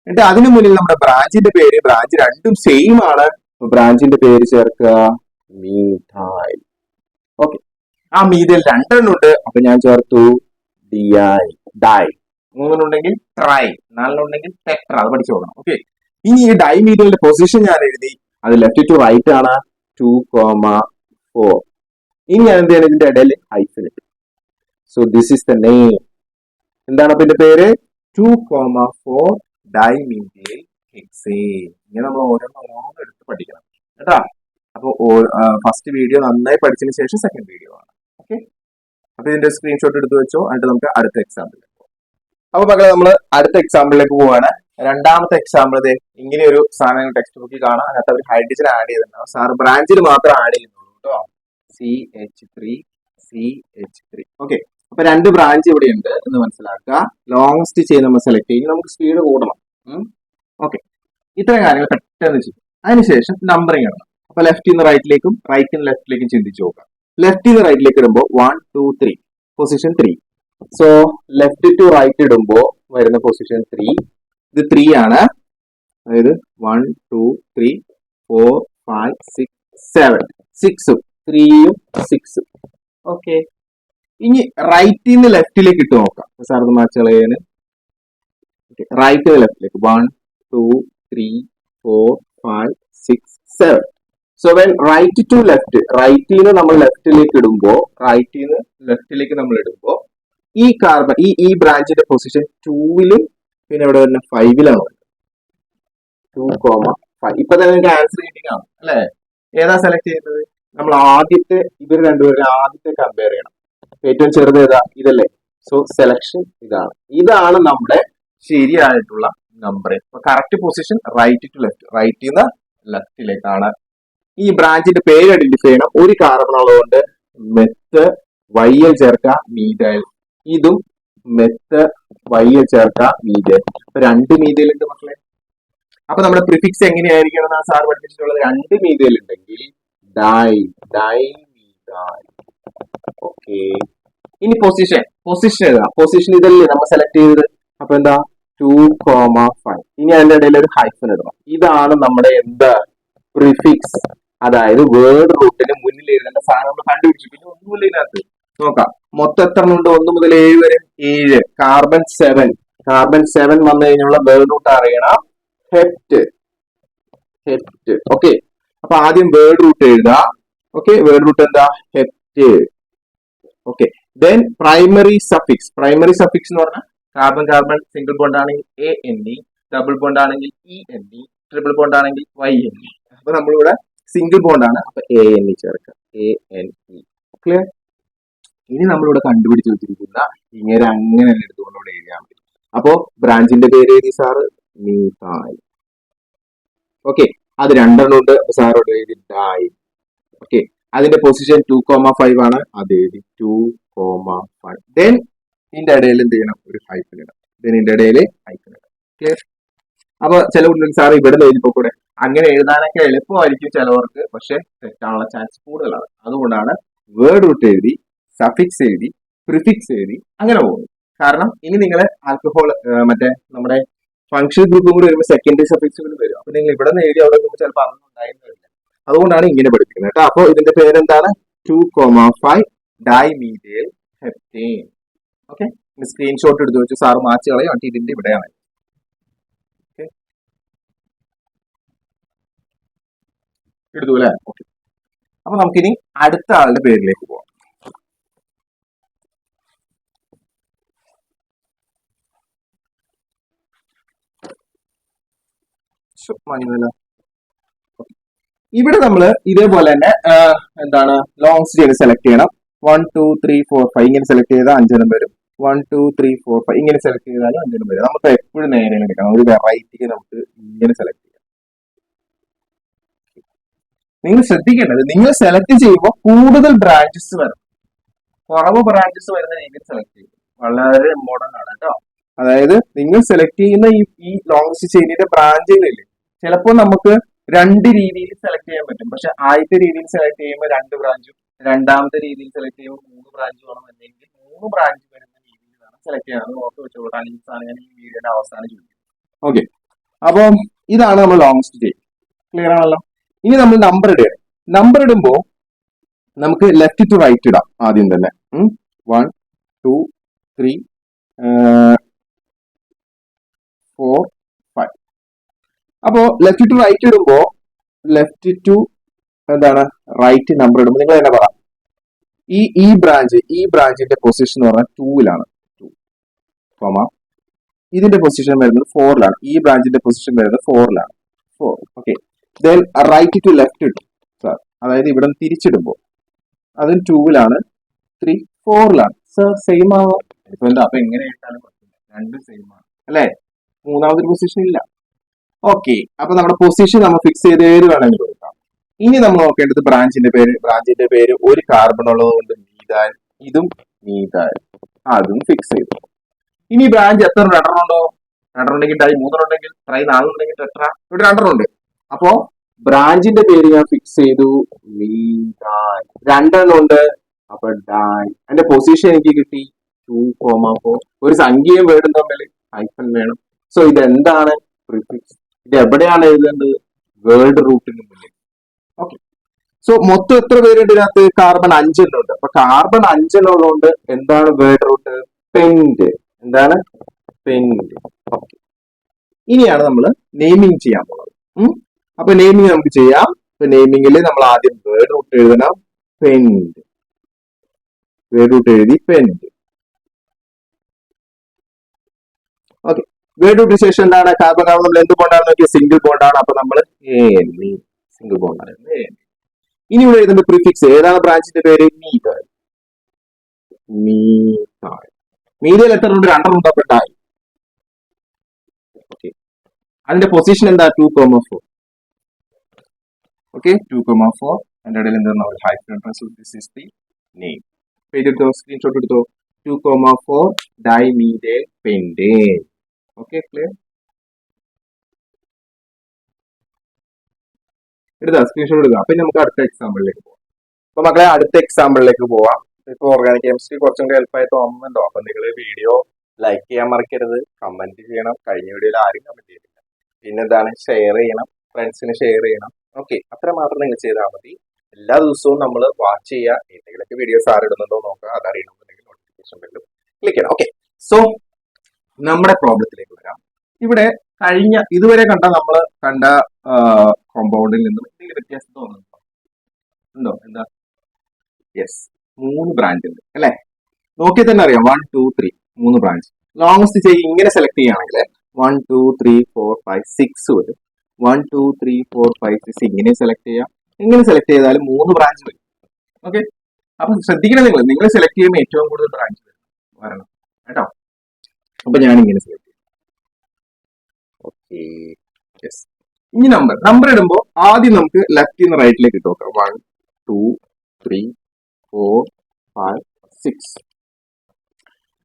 എന്നിട്ട് അതിനു മുന്നിൽ നമ്മുടെ ബ്രാഞ്ചിന്റെ പേര്, ബ്രാഞ്ച് രണ്ടും സെയിം ആണ്. ബ്രാഞ്ചിന്റെ പേര് ചേർക്കുക മീഥൈൽ. ഓക്കെ, ആ മീഥൈൽ 2 ഉണ്ട്, അപ്പൊ ഞാൻ ചേർത്തു DI, ഡൈ. 3 ഉണ്ടെങ്കിൽ ട്രൈ, 4 ഉണ്ടെങ്കിൽ ടെട്ര. അത് പഠിച്ചു പോകണം. ഓക്കെ, ഇനി ഈ ഡൈമീഥൈലിന്റെ പൊസിഷൻ ഞാൻ എഴുതി, അത് ലെഫ്റ്റ് ടു റൈറ്റ് ആണ് 2,4. ഇനി ഞാൻ എന്ത് ചെയ്യണം? ഇതിന്റെ ഇടയിൽ ഹൈഫൻ ഇട്ടു. So this is the name. എന്താണ് അപ്പൊ ഇതിന്റെ പേര്? 2,4 ഡൈമീഥൈൽ ഹെക്സേൻ. ഇങ്ങനെ നമ്മൾ ഓരോന്ന് എടുത്ത് പഠിക്കണം കേട്ടാ. അപ്പോൾ ഫസ്റ്റ് വീഡിയോ നന്നായി പഠിച്ചതിന് ശേഷം സെക്കൻഡ് വീഡിയോ ആണ്. ഓക്കെ, അപ്പൊ ഇതിന്റെ സ്ക്രീൻഷോട്ട് എടുത്ത് വെച്ചോ. എന്നിട്ട് നമുക്ക് അടുത്ത എക്സാമ്പിൾ. അപ്പൊ മക്കളെ നമ്മൾ അടുത്ത എക്സാമ്പിളിലേക്ക് പോവാണ്. രണ്ടാമത്തെ എക്സാമ്പിൾ ഇങ്ങനെ ഒരു സാധനം ടെക്സ്റ്റ് ബുക്കിൽ കാണാം. അതിനകത്ത് അവർ ഹൈഡ്രജൻ ആഡ് ചെയ്തിട്ടുണ്ടാവും. സാർ ബ്രാഞ്ചിൽ മാത്രം ആഡ് ചെയ്യുന്നുള്ളൂ കേട്ടോ. CH3. ഓക്കെ, അപ്പൊ രണ്ട് ബ്രാഞ്ച് ഇവിടെ ഉണ്ട് എന്ന് മനസ്സിലാക്കുക. ലോങ്സ്റ്റ് ചെയിൻ നമ്മൾ സെലക്ട് ചെയ്യും. നമുക്ക് സ്പീഡ് കൂടണം. ഓക്കെ, ഇത്രയും കാര്യങ്ങൾ പെട്ടെന്ന് ചെയ്യും. അതിനുശേഷം നമ്പറിംഗ് ഇടണം. അപ്പൊ ലെഫ്റ്റിൽ നിന്ന് റൈറ്റിലേക്കും റൈറ്റിൽ നിന്ന് ലെഫ്റ്റിലേക്കും ചിന്തിച്ചു നോക്കാം. ലെഫ്റ്റിൽ നിന്ന് റൈറ്റിലേക്ക് ഇടുമ്പോൾ 1 2 3 position 3. So left to right ഇടുമ്പോൾ വരുന്ന പൊസിഷൻ 3. ഇത് 3 ആണ്. അതായത് 1 2 3 4 5 6 7 6 3 6. ഓക്കെ, ഇനി റൈറ്റിൽ നിന്ന് ലെഫ്റ്റിലേക്ക് ഇട്ട് നോക്കാം. സാർ ഇത് മാച്ച് കളയാന്. റൈറ്റ് ലെഫ്റ്റിലേക്ക് 1 2 3 4 5 6 7. So when right to left, റൈറ്റിൽ നിന്ന് നമ്മൾ ലെഫ്റ്റിലേക്ക് ഇടുമ്പോൾ ഈ കാർബൺ ഈ ബ്രാഞ്ചിന്റെ പൊസിഷൻ 2-ലും പിന്നെ ഇവിടെ വരുന്ന 5-ലാണ്. 2,5. ഇപ്പൊ തന്നെ നിങ്ങൾക്ക് ആൻസർ കിട്ടിയാണ് അല്ലെ? ഏതാ സെലക്ട് ചെയ്യുന്നത്? നമ്മൾ ആദ്യത്തെ ഇവർ രണ്ടുപേരും ആദ്യത്തെ കമ്പയർ ചെയ്യണം. ഏറ്റവും ചെറുത് ഏതാ? ഇതല്ലേ? സോ സെലക്ഷൻ ഇതാണ് നമ്മുടെ ശരിയായിട്ടുള്ള number. Correct position right to left, റൈറ്റിൽ നിന്ന് ലെഫ്റ്റിലേക്കാണ്. ഈ ബ്രാഞ്ചിന്റെ പേര് ഐഡന്റിഫൈ ചെയ്യണം. ഒരു കാർബൺ ഉള്ളതുകൊണ്ട് മെത്ത് YL ചേർക്കുക, മീഥൈൽ. ഇതും മെത്ത് YL ചേർക്കുക, മീഥൈൽ. അപ്പൊ 2 മീഥൈൽ ഉണ്ട് മക്കളെ. അപ്പൊ നമ്മുടെ പ്രിഫിക്സ് എങ്ങനെയായിരിക്കണം എന്നാണ് സാർ പഠിപ്പിച്ചിട്ടുള്ളത്? 2 മീഥൈൽ ഉണ്ടെങ്കിൽ ഡൈമീഥൈൽ. ഓക്കെ, ഇനി പൊസിഷൻ എഴുതാം. പൊസിഷൻ ഇതല്ലേ നമ്മൾ സെലക്ട് ചെയ്തത്. അപ്പൊ എന്താ? 2,5. ഇനി അതിന്റെ ഇടയിൽ ഒരു ഹൈഫൻ ഇടണം. ഇതാണ് നമ്മുടെ എന്താ പ്രിഫിക്സ്. അതായത് വേർഡ് റൂട്ടിന് മുന്നിൽ എഴുതേണ്ട സാധനം നമ്മൾ കണ്ടുപിടിച്ചു. പിന്നെ ഒന്നുമില്ല ഇതിനകത്ത്. നോക്കാം മൊത്തം എത്ര ഉണ്ട്? 1 മുതൽ 7 വരെ 7. കാർബൺ 7 വന്നു കഴിഞ്ഞുള്ള വേർഡ് റൂട്ട് അറിയണം. ഹെപ്റ്റ്. ഓക്കെ, അപ്പൊ ആദ്യം വേർഡ് റൂട്ട് എഴുതാം. ഓക്കെ, വേർഡ് റൂട്ട് എന്താ? Hept. Okay, then primary suffix എന്ന് പറഞ്ഞാൽ കാർബൺ സിംഗിൾ ബോണ്ട് ആണെങ്കിൽ ANE, ഡബിൾ ബോണ്ട് ആണെങ്കിൽ ENE, ട്രിപ്പിൾ ബോണ്ട് ആണെങ്കിൽ YNE. അപ്പൊ നമ്മളിവിടെ സിംഗിൾ ബോണ്ട് ആണ്. അപ്പൊ ANE ചേർക്കുക, ANE. ക്ലിയർ? ഇനി നമ്മളിവിടെ കണ്ടുപിടിച്ച് വെച്ചിരിക്കുന്ന ഇങ്ങനെ അങ്ങനെ എടുത്തുകൊണ്ട് എഴുതാൻ പറ്റും. അപ്പോ ബ്രാഞ്ചിന്റെ പേര് എഴുതി സാറ്, മീഥൈൽ. ഓക്കെ, അത് 2 ഉണ്ട്. അപ്പൊ സാറോട് എഴുതി ഡൈ. ഓക്കെ, അതിന്റെ പൊസിഷൻ 2,5 ആണ്. അത് എഴുതി 2,5. ദെൻ ഇതിന്റെ ഇടയിൽ എന്ത് ചെയ്യണം? ഒരു ഹൈഫൻ ഇടാം. ക്ലിയർ? അപ്പൊ ചില കുട്ടികൾ സാർ ഇവിടെ എഴുതിപ്പോ കൂടെ അങ്ങനെ എഴുതാനൊക്കെ എളുപ്പമായിരിക്കും ചിലവർക്ക്, പക്ഷെ തെറ്റാനുള്ള ചാൻസ് കൂടുതലാണ്. അതുകൊണ്ടാണ് വേർഡ് റൂട്ട് എഴുതി, സഫിക്സ് എഴുതി, പ്രിഫിക്സ് എഴുതി അങ്ങനെ പോകുന്നത്. കാരണം ഇനി നിങ്ങൾ ആൽക്കഹോൾ മറ്റേ നമ്മുടെ ഫംഗ്ഷൻ ഗ്രൂപ്പും കൂടി വരുമ്പോൾ സെക്കൻഡറി സഫിക്സ് കൂടി വരും. അപ്പൊ നിങ്ങൾ ഇവിടെ നിന്ന് എഴുതി അവിടെ ചിലപ്പോൾ അതൊന്നും ഉണ്ടായിരുന്നില്ല. അതുകൊണ്ടാണ് ഇങ്ങനെ പഠിപ്പിക്കുന്നത് കേട്ടോ. അപ്പൊ ഇതിന്റെ പേരെന്താണ്? 2,5 ഡൈമീഥൈൽ ഹെപ്റ്റേൻ. ഓക്കെ, സ്ക്രീൻഷോട്ട് എടുത്ത് വെച്ചു. സാറ് മാച്ച് കളയും. എന്നിട്ട് ഇതിന്റെ ഇവിടെയാണ്. എടുത്തു അല്ലെ? ഓക്കെ, അപ്പൊ നമുക്കിനി അടുത്ത ആളുടെ പേരിലേക്ക് പോവാം. ഇവിടെ നമ്മൾ ഇതേപോലെ തന്നെ എന്താണ് ലോങ്സ് ചെയ്ത് സെലക്ട് ചെയ്യണം. 1 2 3 4 5 ഇങ്ങനെ സെലക്ട് ചെയ്താൽ 5 വരും. 1 2 3 4 5 ഇങ്ങനെ സെലക്ട് ചെയ്താലും 5 വരും. നമുക്ക് എപ്പോഴും നേരെ എടുക്കണം. ഒരു വെറൈറ്റിക്ക് നമുക്ക് ഇങ്ങനെ സെലക്ട് ചെയ്യാം. നിങ്ങൾ ശ്രദ്ധിക്കേണ്ടത്, നിങ്ങൾ സെലക്ട് ചെയ്യുമ്പോൾ കൂടുതൽ ബ്രാഞ്ചസ് വരും, കുറവ് ബ്രാഞ്ചസ് വരുന്ന രീതിയിൽ സെലക്ട് ചെയ്യും. വളരെ ഇമ്പോർട്ടന്റ് ആണ് കേട്ടോ. അതായത് നിങ്ങൾ സെലക്ട് ചെയ്യുന്ന ഈ ലോങ്സ്റ്റ് ചെയിനിന്റെ ബ്രാഞ്ചുകളില്ലേ, ചിലപ്പോൾ നമുക്ക് 2 രീതിയിൽ സെലക്ട് ചെയ്യാൻ പറ്റും. പക്ഷെ ആദ്യത്തെ രീതിയിൽ സെലക്ട് ചെയ്യുമ്പോൾ 2 ബ്രാഞ്ചും, രണ്ടാമത്തെ രീതിയിൽ സെലക്ട് ചെയ്യുമ്പോൾ 3 ബ്രാഞ്ച് വേണം. അല്ലെങ്കിൽ 3 ബ്രാഞ്ച് വരുന്ന രീതിയിൽ വേണം സെലക്ട് ചെയ്യാൻ. അത് ഓർത്ത് വെച്ചോളാം. ഈ സാധനം ഈ വീഡിയോയുടെ അവസാനം ചോദിക്കും. ഓക്കെ, അപ്പം ഇതാണ് നമ്മൾ ലോങ്സ്റ്റ് ചെയിൻ. ക്ലിയർ ആണല്ലോ? ഇനി നമ്മൾ നമ്പർ ഇടുക. നമ്പർ ഇടുമ്പോൾ നമുക്ക് ലെഫ്റ്റ് ടു റൈറ്റ് ഇടാം. ആദ്യം തന്നെ 1 2 3 4 5. അപ്പോ ലെഫ്റ്റ് ടു റൈറ്റ് ഇടുമ്പോ ലെഫ്റ്റ് ടു എന്താണ് റൈറ്റ് നമ്പർ ഇടുമ്പോൾ നിങ്ങൾ തന്നെ പറയാം. ഈ ബ്രാഞ്ചിന്റെ പൊസിഷൻ എന്ന് പറഞ്ഞാൽ 2-ലാണ്. 2, ഇതിന്റെ പൊസിഷൻ വരുന്നത് 4-ലാണ്. ഈ ബ്രാഞ്ചിന്റെ പൊസിഷൻ വരുന്നത് 4-ലാണ്. 4. Okay, then right to left ഇട്ടു സാർ. അതായത് ഇവിടെ നിന്ന് തിരിച്ചിടുമ്പോൾ അതും 2-ലാണ്, 3 4-ലാണ്. സർ സെയിം ആവാം. ഇപ്പൊ എന്താ, അപ്പൊ എങ്ങനെ ഇട്ടാലും രണ്ടും സെയിം ആണ് അല്ലെ? മൂന്നാമതൊരു പൊസിഷൻ ഇല്ല. ഓക്കെ, അപ്പൊ നമ്മുടെ പൊസിഷൻ നമ്മൾ ഫിക്സ് ചെയ്ത് ഏത് വേണമെങ്കിലും കൊടുക്കാം. ഇനി നമ്മൾ നോക്കേണ്ടത് ബ്രാഞ്ചിന്റെ പേര് ഒരു കാർബൺ ഉള്ളത് കൊണ്ട് മീതാൽ, ഇതും മീതാൽ, അതും ഫിക്സ് ചെയ്തു. ഇനി ബ്രാഞ്ച് എത്ര രണ്ടെണ്ണം ഉണ്ടോ? രണ്ടെണ്ണം ഡൈ, മൂന്നെണ്ണം ട്രൈ, നാലെണ്ണം ടെട്ര, ഇവിടെ രണ്ടെണ്ണം ഉണ്ട്. അപ്പോ ബ്രാഞ്ചിന്റെ പേര് ഞാൻ ഫിക്സ് ചെയ്തു മീതാൽ. രണ്ടെണ്ണം ഉണ്ട്, അപ്പൊ ഡൈ. അതിന്റെ പൊസിഷൻ എനിക്ക് കിട്ടി 2,4. ഒരു സംഖ്യയും വേർഡും തമ്മിൽ ഹൈഫൻ വേണം. സോ ഇതെന്താണ്? പ്രിഫിക്സ്. ഇത് എവിടെയാണ് എഴുതേണ്ടത്? വേർഡ് റൂട്ടിന് മുന്നിൽ. ഓക്കെ, സോ മൊത്തം എത്ര പേരുണ്ട് ഇതിനകത്ത്? കാർബൺ 5 ഉണ്ട്. അപ്പൊ കാർബൺ 5 ഉള്ളതുകൊണ്ട് എന്താണ് വേർഡ് റൂട്ട്? പെന്റ്. എന്താണ്? പെന്റ്. ഓക്കെ, ഇനിയാണ് നമ്മൾ നെയിമിംഗ് ചെയ്യാൻ പോകുന്നത്. അപ്പൊ നെയിമിംഗ് നമുക്ക് ചെയ്യാം. അപ്പൊ നെയിമിംഗിൽ നമ്മൾ ആദ്യം വേർഡ് റൂട്ട് എഴുതണം, പെന്റ്. വേർഡ് റൂട്ട് എഴുതി പെന്റ്. ഓക്കെ, വേർഡ് റൂട്ടിന് ശേഷം എന്താണ്? കാർബൺ കാർബൺ നമ്മൾ എന്ത് ബോണ്ടാണ് നോക്കിയാൽ സിംഗിൾ ബോണ്ടാണ്. അപ്പൊ നമ്മൾ സിംഗിൾ ബോണ്ടാണ്. ഇനി ഇവിടെ എഴുതുന്ന പ്രിഫിക്സ് ഏതാണ്? ബ്രാഞ്ചിന്റെ പേര് മീതാൽ. മീതാൽ. മീതാൽ എത്ര ഉണ്ട്? രണ്ടെണ്ണം ഉണ്ട്. അപ്പൊ ഡൈ. ഓക്കെ, അതിന്റെ പൊസിഷൻ എന്താ? 2,4. ഓക്കെ, 2,4. അതിന്റെ ഇടയിൽ എന്താണ്? Hyphen. This is the name. പേരെടുത്തോ, സ്ക്രീൻഷോട്ട് എടുത്തോ. 2,4 ഡൈമീഥൈൽ പെന്റേൻ. Okay, clear? എടുത്താ, സ്ക്രീൻഷോട്ട് എടുക്കുക. അപ്പൊ നമുക്ക് അടുത്ത എക്സാമ്പിളിലേക്ക് പോവാം. അപ്പൊ മക്കളെ, അടുത്ത എക്സാമ്പിളിലേക്ക് പോവാം. ഇപ്പൊ ഓർഗാനിക് കെമിസ്ട്രി കുറച്ചും കൂടി ഹെൽപ്പായി തോന്നുന്നുണ്ടോ? അപ്പൊ നിങ്ങൾ വീഡിയോ ലൈക്ക് ചെയ്യാൻ മറക്കരുത്, കമന്റ് ചെയ്യണം. കഴിഞ്ഞ വീഡിയോയിൽ ആരും കമന്റ് ചെയ്തില്ല. പിന്നെ എന്താണ്? ഷെയർ ചെയ്യണം, ഫ്രണ്ട്സിന് ഷെയർ ചെയ്യണം. ഓക്കെ, അത്ര മാത്രം നിങ്ങൾ ചെയ്താൽ മതി. എല്ലാ ദിവസവും നമ്മൾ വാച്ച് ചെയ്യുക. എന്തെങ്കിലുമൊക്കെ വീഡിയോസ് ആരിടുന്നുണ്ടോ നോക്കുക. അതറിയണമെന്നുണ്ടെങ്കിൽ നോട്ടിഫിക്കേഷൻ ബെല്ലും ക്ലിക്ക് ചെയ്യണം. ഓക്കെ, സോ നമ്മുടെ പ്രോബ്ലത്തിലേക്ക് വരാം. ഇവിടെ ഇതുവരെ നമ്മൾ കണ്ട കോമ്പൗണ്ടിൽ നിന്നും എന്തെങ്കിലും വ്യത്യാസം തോന്നുന്നുണ്ടോ? ഉണ്ടോ? എന്താ? യെസ്, 3 ബ്രാഞ്ച് ഉണ്ട് അല്ലെ? നോക്കി തന്നെ അറിയാം. 1 2 3 3 ബ്രാഞ്ച്. ലോങ്സ്റ്റ് ചെയ്ത് ഇങ്ങനെ സെലക്ട് ചെയ്യുകയാണെങ്കിൽ 1 2 3 4 5 6 വരും. 1 2 3 4 5 6 ഇങ്ങനെ സെലക്ട് ചെയ്യാം. ഇങ്ങനെ സെലക്ട് ചെയ്താലും 3 ബ്രാഞ്ച് വരും. ഓക്കെ, അപ്പൊ ശ്രദ്ധിക്കണം, നിങ്ങൾ സെലക്ട് ചെയ്യുമ്പോൾ ഏറ്റവും കൂടുതൽ ബ്രാഞ്ച് വരണം കേട്ടോ. അപ്പൊ ഞാൻ ഇങ്ങനെ സെലക്ട് ചെയ്യും. Okay, yes. ഇനി നമ്പർ ഇടുമ്പോൾ ആദ്യം നമുക്ക് ലെഫ്റ്റിൽ നിന്ന് റൈറ്റിലേക്ക് ഇട്ട് നോക്കാം. 1 2 3 4 5 6.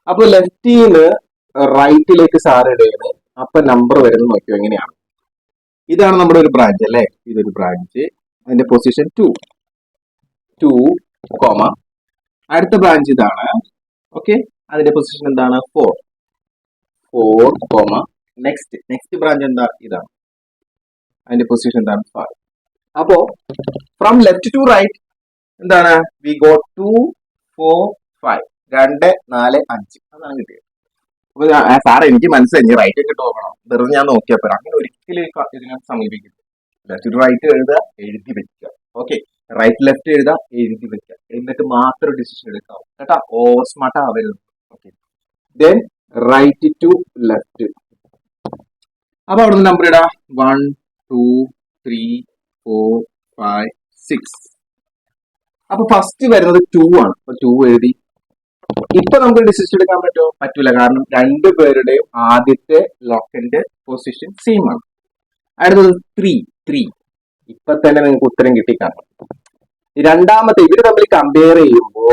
അപ്പൊ ലെഫ്റ്റിൽ നിന്ന് റൈറ്റിലേക്ക് സാർ ഇടുകയാണ്. അപ്പൊ നമ്പർ വരുന്നത് നോക്കിയോ എങ്ങനെയാണ്? ഇതാണ് നമ്മുടെ ഒരു ബ്രാഞ്ച് അല്ലെ? ഇതൊരു ബ്രാഞ്ച്. അതിന്റെ പൊസിഷൻ 2 കോമ. അടുത്ത ബ്രാഞ്ച് ഇതാണ്. ഓക്കെ, അതിന്റെ പൊസിഷൻ എന്താണ്? 4 കോമ. നെക്സ്റ്റ് ബ്രാഞ്ച് എന്താ? ഇതാണ്. അതിന്റെ പൊസിഷൻ എന്താണ്? 5. അപ്പോ ഫ്രം ലെഫ്റ്റ് ടു റൈറ്റ് എന്താണ്? We got 2 4 5. 2 4 5 അതാണ് കിട്ടിയത്. അപ്പൊ സാറ് എനിക്ക് മനസ്സിലായി, റൈറ്റ് ഒക്കെ നോക്കണം. വെറുതെ ഞാൻ നോക്കിയപ്പോൾ അങ്ങനെ ഒരിക്കലും ഇതിനെ സമീപിക്കില്ല. ലെഫ്റ്റ് ടു റൈറ്റ് എഴുതുക, എഴുതി വെക്കുക. ഓക്കെ, റൈറ്റ് ലെഫ്റ്റ് എഴുതുക, എഴുതി വെക്കുക. എന്നിട്ട് മാത്രം ഡിസിഷൻ എടുക്കാവും കേട്ടാ. ഓവർ സ്മാർട്ട് ആവരുത്. Okay, then right to left. അപ്പൊ അവിടെ നിന്ന് നമ്പർ ഇടാം. 1 2 3 4 5 6. അപ്പൊ ഫസ്റ്റ് വരുന്നത് 2 ആണ്. അപ്പൊ 2 എഴുതി. ഇപ്പൊ നമുക്ക് ഡിസിഷൻ എടുക്കാൻ പറ്റുമോ? പറ്റൂല. കാരണം രണ്ടുപേരുടെയും ആദ്യത്തെ ലോക്കന്റെ പൊസിഷൻ സെയിം ആണ്. അടുത്തത് 3. ഇപ്പൊ തന്നെ നിങ്ങൾക്ക് ഉത്തരം കിട്ടിക്കാണും. രണ്ടാമത്തെ ഇവര് തമ്മിൽ കമ്പയർ ചെയ്യുമ്പോ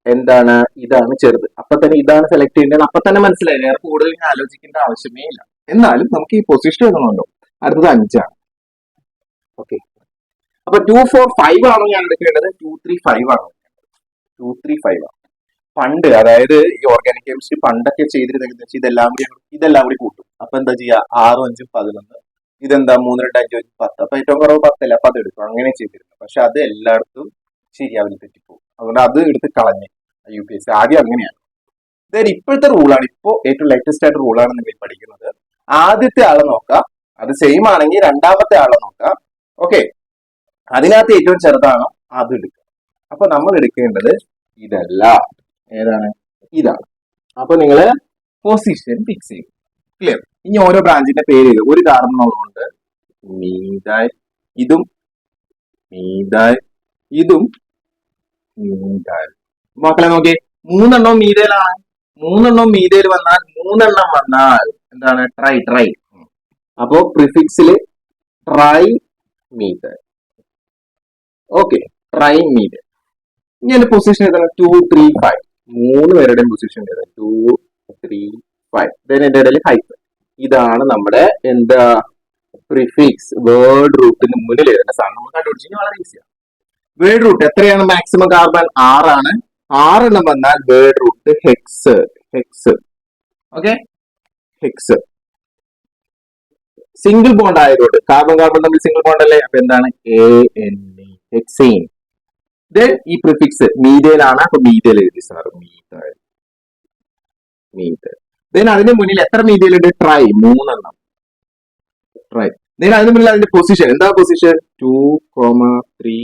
എന്താണ്? ഇതാണ് ചെറുത്. അപ്പൊ തന്നെ ഇതാണ് സെലക്ട് ചെയ്യേണ്ടത്. അപ്പൊ തന്നെ മനസ്സിലായി, വേറെ കൂടുതൽ ആലോചിക്കേണ്ട ആവശ്യമേ ഇല്ല. എന്നാലും നമുക്ക് ഈ പൊസിഷൻ എഴുതണമല്ലോ. അടുത്തത് 5 ആണ്. ഓക്കെ, അപ്പൊ 2 4 5 ആണോ ഞാൻ എടുക്കേണ്ടത്? 2 3 5 ആണോ? 2 3 5 ആണ്. പണ്ട്, അതായത് ഈ ഓർഗാനിക് കെമിസ്ട്രി പണ്ടൊക്കെ ചെയ്തിരുന്നെങ്കിൽ ഇതെല്ലാം കൂടി കൂട്ടും. അപ്പൊ എന്താ ചെയ്യാ? 6 5 11. ഇതെന്താ? 3 2 5 10. അപ്പൊ ഏറ്റവും കുറവ് 10 അല്ല, അപ്പൊ അത് എടുക്കും. അങ്ങനെ ചെയ്തിരുന്നു. പക്ഷെ അത് എല്ലായിടത്തും ശരിയാവില്ല, തെറ്റിപ്പോകും. അതുകൊണ്ട് അത് എടുത്ത് കളഞ്ഞ് UPSC ആദ്യം അങ്ങനെയാണ്. അതായത് ഇപ്പോഴത്തെ റൂളാണ്, ഇപ്പോ ഏറ്റവും ലേറ്റസ്റ്റ് ആയിട്ട് റൂളാണ് നിങ്ങൾ പഠിക്കുന്നത്. ആദ്യത്തെ ആളെ നോക്കാം, അത് സെയിം ആണെങ്കിൽ രണ്ടാമത്തെ ആളെ നോക്കാം. ഓക്കെ, അതിനകത്ത് ഏറ്റവും ചെറുതാണോ അത് എടുക്കുക. അപ്പൊ നമ്മൾ എടുക്കേണ്ടത് ഇതല്ല, ഏതാണ്? ഇതാണ്. അപ്പൊ നിങ്ങള് പൊസിഷൻ ഫിക്സ് ചെയ്യും. ക്ലിയർ? ഇനി ഓരോ ബ്രാഞ്ചിന്റെ പേര് ഒരു കാർബൺ ഉള്ളതുകൊണ്ട് മീതാൽ, ഇതും മീതാൽ, ഇതും മീഥൈൽ. മക്കളെ നോക്കി, മൂന്നെണ്ണവും മീഥൈലാണ്. മൂന്നെണ്ണം മീഥൈൽ വന്നാൽ മൂന്നെണ്ണം വന്നാൽ എന്താണ്? Tri tri. അപ്പോ പ്രിഫിക്സിൽ trimethyl. Okay, trimethyl. ഇനി എന്റെ പൊസിഷൻ ഏതാണ്? 2, 3, 5. മൂന്ന് പേരുടെയും പൊസിഷൻ ഏതാണ്? 2, 3, 5. എന്റെ ഇടയിൽ ഹൈഫൻ. ഇതാണ് നമ്മുടെ എന്താ പ്രിഫിക്സ്. വേർഡ് റൂട്ടിന് മുന്നിൽ എഴുതുന്ന സാധനം നമ്മൾ കണ്ടുപിടിച്ചാൽ വളരെ ഈസിയാണ്. വേർഡ് റൂട്ട് എത്രയാണ്? മാക്സിമം കാർബൺ 6 ആണ്. 6 വന്നാൽ word root hex. Hex. Okay, hex. Single bond ആയതുകൊണ്ട് കാർബൺ കാർബൺ തമ്മിൽ സിംഗിൾ ബോണ്ട് അല്ലേ? അപ്പൊ എന്താണ്? ANE, hexane. ദെൻ ഈ പ്രിഫിക്സ് മീഥൈൽ ആണ്. അപ്പൊ മീഥൈൽ എഴുതി സാർ, മീഥൈൽ. മീഥൈൽ. ദെൻ അതിന് മുന്നിൽ എത്ര മീഥൈൽ ഉണ്ട്? ട്രൈ, 3 എണ്ണം. ട്രൈ. ദെൻ അതിന് മുന്നിൽ അതിന്റെ പൊസിഷൻ എന്താ? Position 2, 3,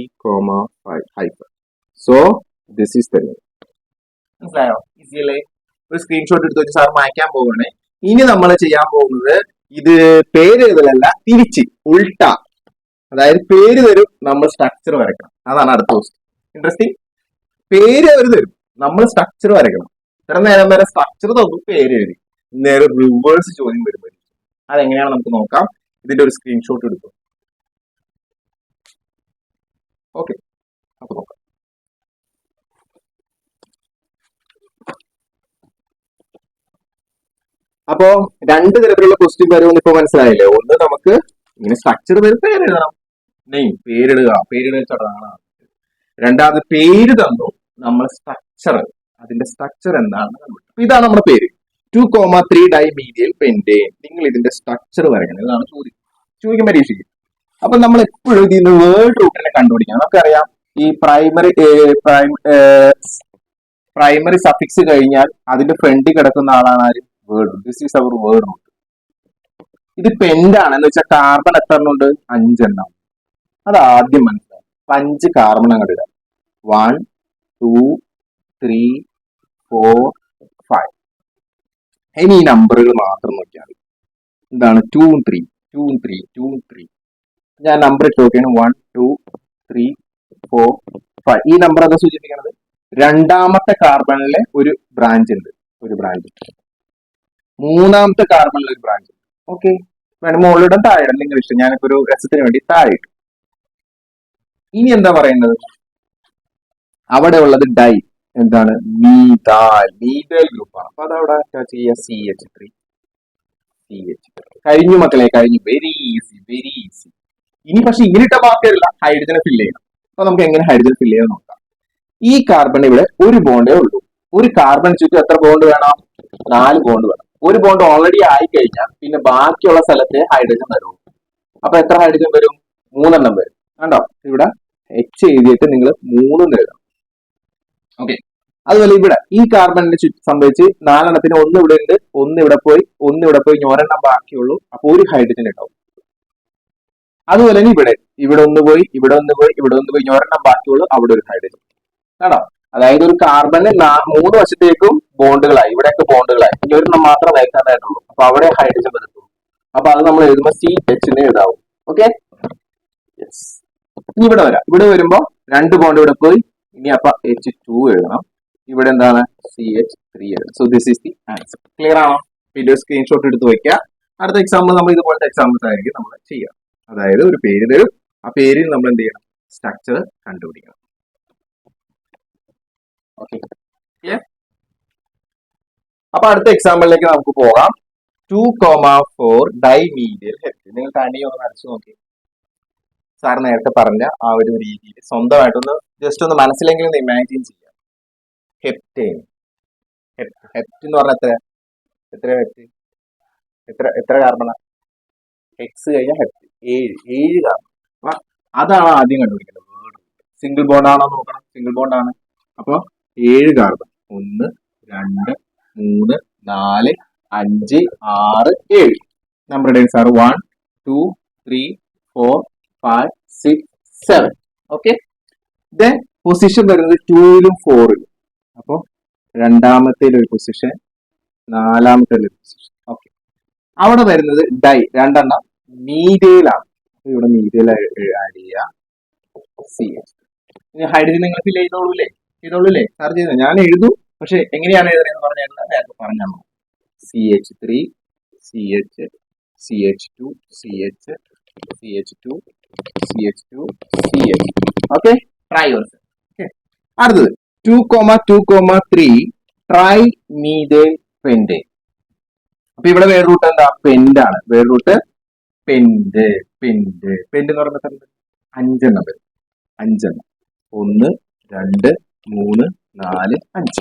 5 hyphen. So this is the name. മനസ്സിലായോ? ഈസി അല്ലേ? ഒരു സ്ക്രീൻഷോട്ട് എടുത്ത് വെച്ച് സാർ മായ്ക്കാൻ പോവുകയാണ്. ഇനി നമ്മൾ ചെയ്യാൻ പോകുന്നത് ഇത് പേര് എഴുതലല്ല, തിരിച്ച് ഉൾട്ട. അതായത് പേര് തരും, നമ്മൾ സ്ട്രക്ചർ വരയ്ക്കണം. അതാണ് അടുത്ത ക്വസ്റ്റ്യൻ. ഇൻട്രസ്റ്റിംഗ്. പേര് അവർ തരും, നമ്മൾ സ്ട്രക്ചർ വരയ്ക്കണം. ഇത്ര നേരം വരെ സ്ട്രക്ചർ തന്നു, പേര് എഴുതി. നേരെ റിവേഴ്സ് ചോദ്യം വരുമ്പോൾ അതെങ്ങനെയാണ് നമുക്ക് നോക്കാം. ഇതിന്റെ ഒരു സ്ക്രീൻഷോട്ട് എടുക്കും. ഓക്കെ, അപ്പൊ നോക്കാം. അപ്പോ രണ്ട് തരത്തിലുള്ള ക്വസ്റ്റ്യൻ വരുമെന്ന് ഇപ്പൊ മനസ്സിലായില്ലേ? ഒന്ന് നമുക്ക് ഇങ്ങനെ സ്ട്രക്ചർ വരും, പേര് എഴുതണം. നെയിം, പേരിടുക, പേരിടുക ചടങ്ങാണ്. രണ്ടാമത് പേര് തന്നു, നമ്മൾ സ്ട്രക്ചർ, അതിന്റെ സ്ട്രക്ചർ എന്താണെന്ന് കണ്ടുപിടിക്കും. ഇതാണ് നമ്മുടെ പേര്. 2, 3 ഡൈമീഥൈൽ പെന്റേൻ. നിങ്ങൾ ഇതിന്റെ സ്ട്രക്ചർ വരയ്ക്കണം. ഇതാണ് ചോദിക്കും പരീക്ഷയ്ക്ക്. അപ്പൊ നമ്മൾ എപ്പോഴും ഇതിന്റെ വേർഡ് റൂട്ടിനെ കണ്ടുപിടിക്കണം. നമുക്കറിയാം ഈ പ്രൈമറി സഫിക്സ് കഴിഞ്ഞാൽ അതിന്റെ ഫ്രണ്ടിൽ കിടക്കുന്ന ആളാണ് ആര്? Word. This is our word root. ഇത് പെന്റാണ് എന്ന് വെച്ചാൽ കാർബൺ എത്ര എണ്ണം ഉണ്ട്? 5 എണ്ണം. അത് ആദ്യം മനസ്സിലാവും. 5 കാർബൺ അങ്ങോട്ട് ഇടാം. 1, 2, 3, 4, 5. ഇനി ഈ നമ്പറുകൾ മാത്രം നോക്കിയാൽ എന്താണ്? 2, 3, 2, 3, 2, 3. ഞാൻ നമ്പർ ഇട്ട് നോക്കിയാണ്. 1, 2, 3, 4, 5. ഈ നമ്പർ എന്താ സൂചിപ്പിക്കുന്നത്? രണ്ടാമത്തെ കാർബണിലെ ഒരു ബ്രാഞ്ച് ഉണ്ട്, ഒരു ബ്രാഞ്ച്. മൂന്നാമത്തെ കാർബണിലെ ഒരു ബ്രാഞ്ച്. ഓക്കെ, വേണം മുകളിലിടാൻ, താഴെ ഇടാൻ, നിങ്ങൾ ഇഷ്ടം. ഞാനിപ്പോ ഒരു രസത്തിന് വേണ്ടി താഴെ ഇട്ടു. ഇനി എന്താ പറയുന്നത്? അവിടെ ഉള്ളത് ഡൈ. എന്താണ്? മീഥൈൽ. മീഥൈൽ ഗ്രൂപ്പാണ്. അപ്പൊ അതവിടെ ചെയ്യുക. CH3. കഴിഞ്ഞു മക്കളെ, കഴിഞ്ഞു. Very easy, very easy. ഇനി പക്ഷെ ഇങ്ങനെയിട്ട ബാക്കിയല്ല, ഹൈഡ്രജനെ ഫില്ല് ചെയ്യണം. അപ്പൊ നമുക്ക് എങ്ങനെ ഹൈഡ്രജൻ ഫില്ല് ചെയ്യാൻ നോക്കാം. ഈ കാർബൺ ഇവിടെ ഒരു ബോണ്ടേ ഉള്ളൂ. ഒരു കാർബൺ ചുറ്റും എത്ര ബോണ്ട് വേണം? 4 ബോണ്ട് വേണം. ഒരു ബോണ്ട് ഓൾറെഡി ആയി കഴിഞ്ഞാൽ പിന്നെ ബാക്കിയുള്ള സ്ഥലത്തെ ഹൈഡ്രജൻ വരും. അപ്പൊ എത്ര ഹൈഡ്രജൻ വരും? 3 എണ്ണം വരും. കണ്ടോ? ഇവിടെ H എഴുതിയിട്ട് നിങ്ങൾ 3 എഴുതണം. ഓക്കെ, അതുപോലെ ഇവിടെ ഈ കാർബണിനെ സംബന്ധിച്ച് 4 എണ്ണത്തിന് ഒന്ന് ഇവിടെ ഉണ്ട്, ഒന്ന് ഇവിടെ പോയി, ഇനി ഒരെണ്ണം ബാക്കിയുള്ളൂ. അപ്പൊ ഒരു ഹൈഡ്രജൻ ഉണ്ടാവും. അതുപോലെ തന്നെ ഇവിടെ ഒന്ന് പോയി, ഇവിടെ ഒന്ന് പോയി, ഇനി ഒരെണ്ണം ബാക്കിയുള്ളൂ, അവിടെ ഒരു ഹൈഡ്രജൻ. കേട്ടോ? അതായത് ഒരു കാർബണ് 3 വശത്തേക്കും ബോണ്ടുകളായി, ഇവിടെയൊക്കെ ബോണ്ടുകളായി, ഇനി ഒരെണ്ണം മാത്രം വയ്ക്കാനായിട്ടുള്ളൂ. അപ്പൊ അവിടെ ഹൈഡ്രജൻ വരത്തുള്ളൂ. അപ്പൊ അത് നമ്മൾ എഴുതുമ്പോൾ CH എഴുതാവും. Okay, yes. ഇനി ഇവിടെ വരാം. ഇവിടെ വരുമ്പോ 2 ബോണ്ട് ഇവിടെ പോയി, ഇനി അപ്പൊ H2 എഴുതണം. ഇവിടെ എന്താണ്? CH3 എഴുതണം. So this is the answer. Clear ആണോ? വീഡിയോ സ്ക്രീൻഷോട്ട് എടുത്ത് വെക്കുക. അടുത്ത എക്സാമ്പിൾ നമ്മൾ ഇതുപോലത്തെ എക്സാമ്പിൾസ് ആയിരിക്കും നമ്മൾ ചെയ്യുക. അതായത് ഒരു പേര് തരും, ആ പേരിൽ നമ്മൾ എന്ത് ചെയ്യണം? സ്ട്രക്ചർ കണ്ടുപിടിക്കണം. ഓക്കെ, അപ്പൊ അടുത്ത എക്സാമ്പിളിലേക്ക് നമുക്ക് പോകാം. 2, 4 ഡൈമീഥൈൽ ഹെപ്റ്റേൻ. നിങ്ങൾ തനി ഒന്ന് വരച്ചു നോക്കി. സാർ നേരത്തെ പറഞ്ഞ ആ ഒരു രീതിയിൽ സ്വന്തമായിട്ടൊന്ന് ജസ്റ്റ് ഒന്ന് മനസ്സിലെങ്കിലും ഒന്ന് ഇമാജിൻ ചെയ്യാം. ഹെപ്റ്റേൻ. ഹെപ്റ്റ് എന്ന് പറഞ്ഞാൽ എത്ര ഹെപ്റ്റ്? എത്ര കാർബണാ? ഹെക്സ് കഴിഞ്ഞാൽ ഹെപ്റ്റ്. 7 കാർബൺ. അപ്പൊ അതാണ് ആദ്യം കണ്ടുപിടിക്കേണ്ടത്. സിംഗിൾ ബോണ്ട് ആണോ നോക്കണം. സിംഗിൾ ബോണ്ട് ആണ്. അപ്പൊ 7 കാർബൺ. 1, 2, 3, 4, 5, 6, 7. നമ്പർ ഇടയും സാർ. 1, 2, 3, 4, 5, 6, 7. ഓക്കെ, ദെൻ പൊസിഷൻ വരുന്നത് 2ലും 4ലും. അപ്പൊ രണ്ടാമത്തെ ഒരു പൊസിഷൻ, നാലാമത്തെ ഒരു പൊസിഷൻ. ഓക്കെ, അവിടെ വരുന്നത് ഡൈ 2 എണ്ണം മീഥൈലാണ്. ഇവിടെ മീഥൈൽ ആഡ് ചെയ്യുക. CH. ഇനി ഹൈഡ്രജൻ നിങ്ങൾ ഫിൽ ചെയ്തോളൂല്ലേ സാർ ചെയ്യുന്നത് ഞാൻ എഴുതും, പക്ഷെ എങ്ങനെയാണ് എഴുതുന്നതെന്ന് പറഞ്ഞാൽ നേരത്തെ പറഞ്ഞാൽ CH3 CH CH2 CH CH2 CH2 CH. Okay, try yourself. Okay, അടുത്തത് 2,2,3 ട്രൈ മീഥൈൽ പെന്റേൻ. അപ്പൊ ഇവിടെ വേറെ റൂട്ട് എന്താ? പെന്റ് ആണ്. വേറെ റൂട്ട് പെന്റ്. പെന്റ് എന്ന് പറയുമ്പോൾ എന്ത്? 5 വരും. 5. 1 2 3 4 5.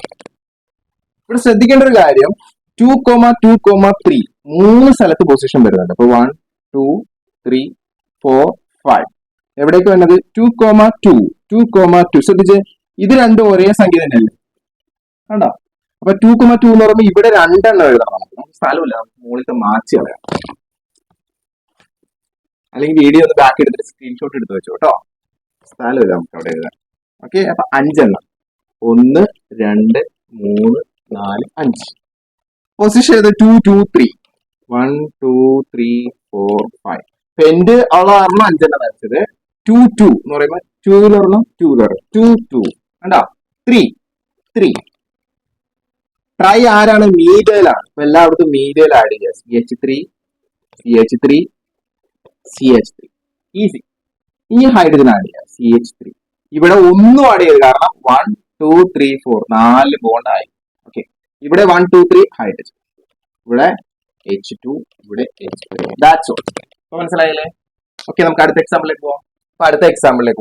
ഇവിടെ ശ്രദ്ധിക്കേണ്ട ഒരു കാര്യം 2,2,3 3 സ്ഥലത്ത് പൊസിഷൻ വരുന്നുണ്ട്. അപ്പൊ 1 2 3 4 5. എവിടേക്ക് വരുന്നത്? 2,2 ശ്രദ്ധിച്ച്, ഇത് രണ്ടും ഒരേ സംഖ്യ തന്നെയല്ലേ? കണ്ടോ? അപ്പൊ 2,2 എന്ന് പറയുമ്പോൾ ഇവിടെ 2 എഴുതണം. നമുക്ക് സ്ഥലമില്ല, നമുക്ക് മുകളിലത്തെ മാച്ച് കളയാം. അല്ലെങ്കിൽ വീഡിയോ ഒന്ന് ബാക്ക് എടുത്തിട്ട് സ്ക്രീൻഷോട്ട് എടുത്ത് വെച്ചോ കേട്ടോ. സ്ഥലമില്ല നമുക്ക് അവിടെ എഴുതാൻ. ഓക്കെ, അപ്പൊ 5. 1 2 3 4 5. പൊസിഷൻ ഏത്? 2 2 3. 1 2 3 4 5. പെന്റ് ഉള്ള കാരണം 5 വരച്ചത്. 2 2 എന്ന് പറയുമ്പോൾ 2 2 2 കണ്ടോ? 3 3. ട്രൈ ആരാണ്? മീഥൈലാണ്. അപ്പൊ എല്ലായിടത്തും മീഥൈൽ ആഡ് ചെയ്യുക. CH3 CH3 CH3. ഈസി. ഇനി ഹൈഡ്രജൻ ആഡ് ചെയ്യുക. CH3. ഇവിടെ ഒന്നും ആഡ് ചെയ്ത്, കാരണം 1 2 3 4 4 ബോണ്ട് ആയി. ഓക്കെ, ഇവിടെ 1 2 3 ഹൈഡ്രജൻ, ഇവിടെ H2, ഇവിടെ H3. That's all. അപ്പൊ മനസ്സിലായില്ലേ? ഓക്കെ, നമുക്ക് അടുത്ത എക്സാമ്പിളിലേക്ക് പോവാം. അപ്പൊ അടുത്ത എക്സാമ്പിൾ എന്ന്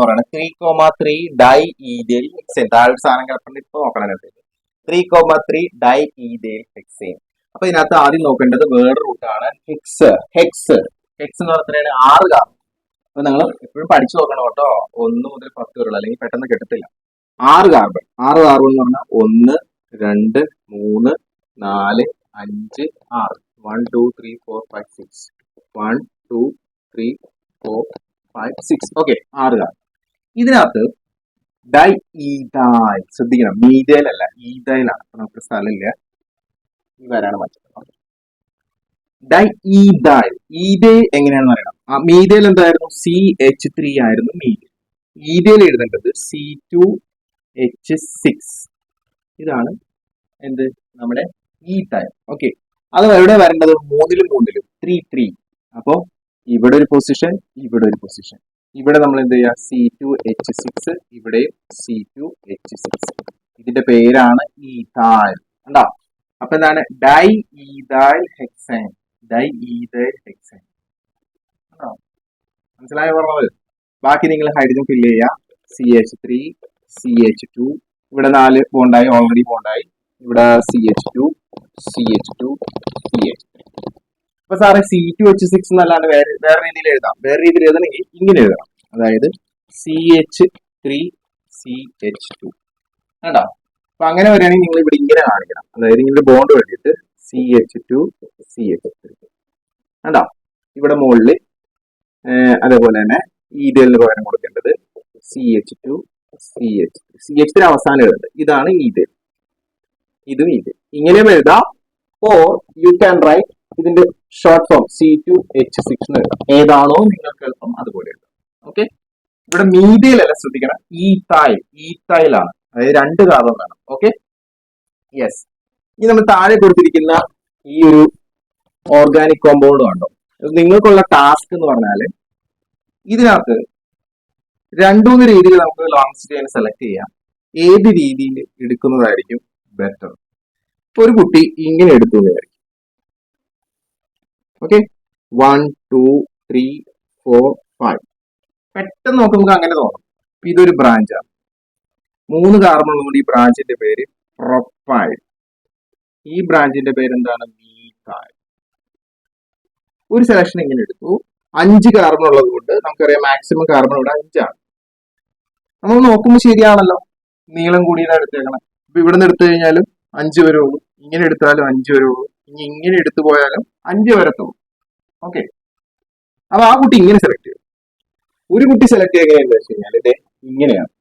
പറയുന്നത് 3,3 ഡൈ ഈഥൈൽ ഹെക്സേൻ. താഴെ സാധനം കിടപ്പുണ്ട്, ഇപ്പൊ നോക്കണം. 3,3 ഡൈ ഈഥൈൽ ഹെക്സേൻ. അപ്പൊ ഇതിനകത്ത് ആദ്യം നോക്കേണ്ടത് വേറെ റൂട്ടാണ് ഹെക്സ് എന്ന് പറഞ്ഞാൽ 6 കാർബൺ. അപ്പൊ നിങ്ങൾ എപ്പോഴും പഠിച്ചു നോക്കണം കേട്ടോ. 1 മുതൽ 10 വരെയുള്ള, അല്ലെങ്കിൽ പെട്ടെന്ന് കിട്ടത്തില്ല. 6 കാർബൺ എന്ന് പറഞ്ഞാൽ 1 2 3 4 5 6. 1 2 3 4 5 6. 1 2 3 4 5 6. Okay, 6 carbon. ഇതിനകത്ത് ഡൈ ഈഥൈൽ, ശ്രദ്ധിക്കണം, മീഥൈൽ അല്ല, ഈഥൈലാണ്. നമുക്ക് സ്ഥലമില്ല, ഈ വരാണ് മറ്റത്. ഡൈ ഈഥൈൽ എങ്ങനെയാണെന്ന് അറിയണം. മീഥൈൽ എന്തായിരുന്നു? CH3 ആയിരുന്നു മീഥൈൽ. ഈഥൈൽ എഴുതേണ്ടത് C2H6. ഇതാണ് എന്ത്? നമ്മുടെ ഈഥൈൽ. ഓക്കെ, അത് എവിടെ വരേണ്ടത്? 3 3 3. അപ്പോ ഇവിടെ ഒരു പൊസിഷൻ, ഇവിടെ ഒരു പൊസിഷൻ. ഇവിടെ നമ്മൾ എന്ത് ചെയ്യുക? C2H6, ഇവിടെയും C2H6. ഇതിന്റെ പേരാണ് ഈഥൈൽ. കണ്ടോ? അപ്പൊ എന്താണ്? Diethyl hexane. മനസ്സിലായോ പറഞ്ഞത്? ബാക്കി നിങ്ങൾ ഹൈഡ്രജൻ ഫില്ല് ചെയ്യുക. CH3 CH2, ഇവിടെ 4 ബോണ്ടായി, ഓൾറെഡി ബോണ്ടായി. ഇവിടെ CH2 CH2 CH3. അപ്പൊ സാറേ C2H6 എന്നല്ലാണ്ട് വേറെ രീതിയിൽ എഴുതാം. വേറെ രീതിയിൽ എഴുതണമെങ്കിൽ ഇങ്ങനെ എഴുതണം. അതായത് CH3 CH2. കണ്ടോ? അപ്പൊ അങ്ങനെ വരികയാണെങ്കിൽ നിങ്ങൾ ഇവിടെ ഇങ്ങനെ കാണിക്കണം. അതായത് ഇങ്ങനെ ബോണ്ട് വേണ്ടിയിട്ട് CH2 CH3. കണ്ടോ? ഇവിടെ മുകളിൽ അതേപോലെ തന്നെ ഈഥൈലിന് പകരം കൊടുക്കേണ്ടത് CH2 CH3. CH3 അവസാനം എഴുതുന്നത്. ഇതാണ് ഈഥൈൽ, ഇതും ഈഥൈൽ. ഇങ്ങനെയും എഴുതാം. ഓർ യു ക്യാൻ റൈറ്റ് ഇതിന്റെ ഷോർട്ട് ഫോം C2H6 എന്ന് എഴുതാം. ഏതാണോ നിങ്ങൾക്ക് എളുപ്പം അതുപോലെ എഴുതാം. ഓക്കെ, ഇവിടെ മീഥൈൽ അല്ല, ശ്രദ്ധിക്കണം, ഈഥൈലാണ്. അതായത് 2 കാർബൺ വേണം. Okay, yes. ഇനി നമ്മൾ താഴെ കൊടുത്തിരിക്കുന്ന ഈ ഒരു ഓർഗാനിക് കോമ്പൗണ്ട് കണ്ടോ? നിങ്ങൾക്കുള്ള ടാസ്ക് എന്ന് പറഞ്ഞാല് ഇതിനകത്ത് 2-3 രീതിയിൽ നമുക്ക് ലോങ് സ്റ്റേ സെലക്ട് ചെയ്യാം. ഏത് രീതിയിൽ എടുക്കുന്നതായിരിക്കും ബെറ്റർ? ഒരു കുട്ടി ഇങ്ങനെ എടുത്തു വിചാരിക്കും. ഓക്കെ, 1 2 3 4 5. പെട്ടെന്ന് നമുക്ക് അങ്ങനെ തോന്നും. ഇതൊരു ബ്രാഞ്ചാണ്. 3 കാർബൺ ഉള്ളതുകൊണ്ട് ഈ ബ്രാഞ്ചിന്റെ പേര് പ്രൊപ്പൈൽ. ഈ ബ്രാഞ്ചിന്റെ പേര് എന്താണ്? മീഥൈൽ. ഒരു സെലക്ഷൻ ഇങ്ങനെ എടുത്തു. 5 കാർബൺ ഉള്ളത് കൊണ്ട് നമുക്കറിയാം മാക്സിമം കാർബൺ ഇവിടെ 5 ആണ്. നമ്മൾ നോക്കുമ്പോൾ ശരിയാണല്ലോ, നീളം കൂടിയതാണ് എടുത്തേക്കണം. അപ്പൊ ഇവിടെ നിന്ന് എടുത്തു കഴിഞ്ഞാലും 5 വരുള്ളൂ, ഇങ്ങനെ എടുത്താലും 5 വരുള്ളൂ, ഇനി ഇങ്ങനെ എടുത്തു പോയാലും 5 വരത്തുള്ളൂ. ഓക്കെ, അപ്പൊ ആ കുട്ടി ഇങ്ങനെ സെലക്ട് ചെയ്യും. ഒരു കുട്ടി സെലക്ട് ചെയ്യുക എങ്ങനെയാണെന്ന് വെച്ച് കഴിഞ്ഞാൽ ഇതേ ഇങ്ങനെയാണ്.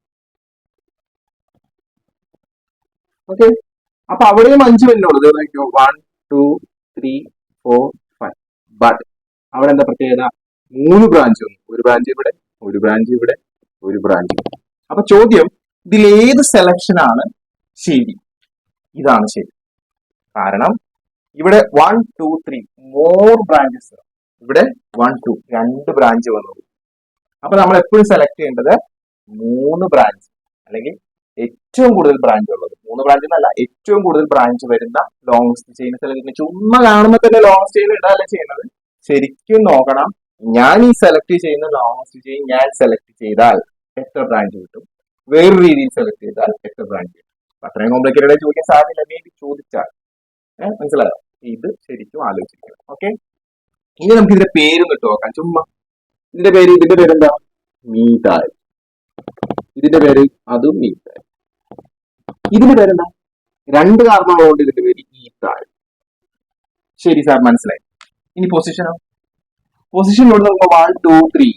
ഓക്കെ, അപ്പൊ അവിടെയും 5 വരുന്നുള്ളൂ. 1 2 3 4 5. ബട്ട് അവിടെ എന്താ പ്രത്യേകത? 3 ബ്രാഞ്ച് വന്നു. ഒരു ബ്രാഞ്ച് ഇവിടെ, ഒരു ബ്രാഞ്ച് ഇവിടെ, ഒരു ബ്രാഞ്ച്. അപ്പൊ ചോദ്യം, ഇതിലേത് സെലക്ഷൻ ആണ് ശരി? ഇതാണ് ശരി. കാരണം ഇവിടെ 1 2 3 മോർ ബ്രാഞ്ചസ്, ഇവിടെ 1 2 രണ്ട് ബ്രാഞ്ച് വന്നു. അപ്പൊ നമ്മൾ എപ്പോഴും സെലക്ട് ചെയ്യേണ്ടത് 3 ബ്രാഞ്ച്, അല്ലെങ്കിൽ ഏറ്റവും കൂടുതൽ ബ്രാഞ്ച് ഉള്ളത്. 3 ബ്രാഞ്ച് എന്നല്ല, ഏറ്റവും കൂടുതൽ ബ്രാഞ്ച് വരുന്ന ലോങ്സ്റ്റ് ചെയിൻ സെലക്ട്. ചുമ്മാ കാണുമ്പോൾ തന്നെ ലോങ്സ്റ്റ് ചെയിൻ ഇടല്ലേ ചെയ്യുന്നത്. ശരിക്കും നോക്കണം, ഞാൻ ഈ സെലക്ട് ചെയ്യുന്ന ലോങ്സ്റ്റ് ചെയിൻ ഞാൻ സെലക്ട് ചെയ്താൽ എത്ര ബ്രാഞ്ച് കിട്ടും, വേറെ രീതിയിൽ സെലക്ട് ചെയ്താൽ എത്ര ബ്രാഞ്ച് കിട്ടും. അത്രയും കോംപ്ലിക്കേറ്റഡ് ചോദിക്കാൻ സാധ്യത മേ ബി ചോദിച്ചാൽ. മനസ്സിലായോ? ഇത് ശരിക്കും ആലോചിക്കണം. ഓക്കെ, ഇനി നമുക്ക് ഇതിന്റെ പേര് ഇട്ട് നോക്കാം. ചുമ്മാ ഇതിന്റെ പേരെന്താ? മീതാൽ. ഇതിന്റെ പേര് അതും മീതാൽ. ഇതിന്റെ പേരെന്താ? 2 കാരണങ്ങളുണ്ട് ഇതിന്റെ പേര് ഈതാൽ. ശരി സാർ, മനസ്സിലായി. ഇനി പൊസിഷനോ? പൊസിഷനിലോട്ട് നമുക്ക് 1 2 3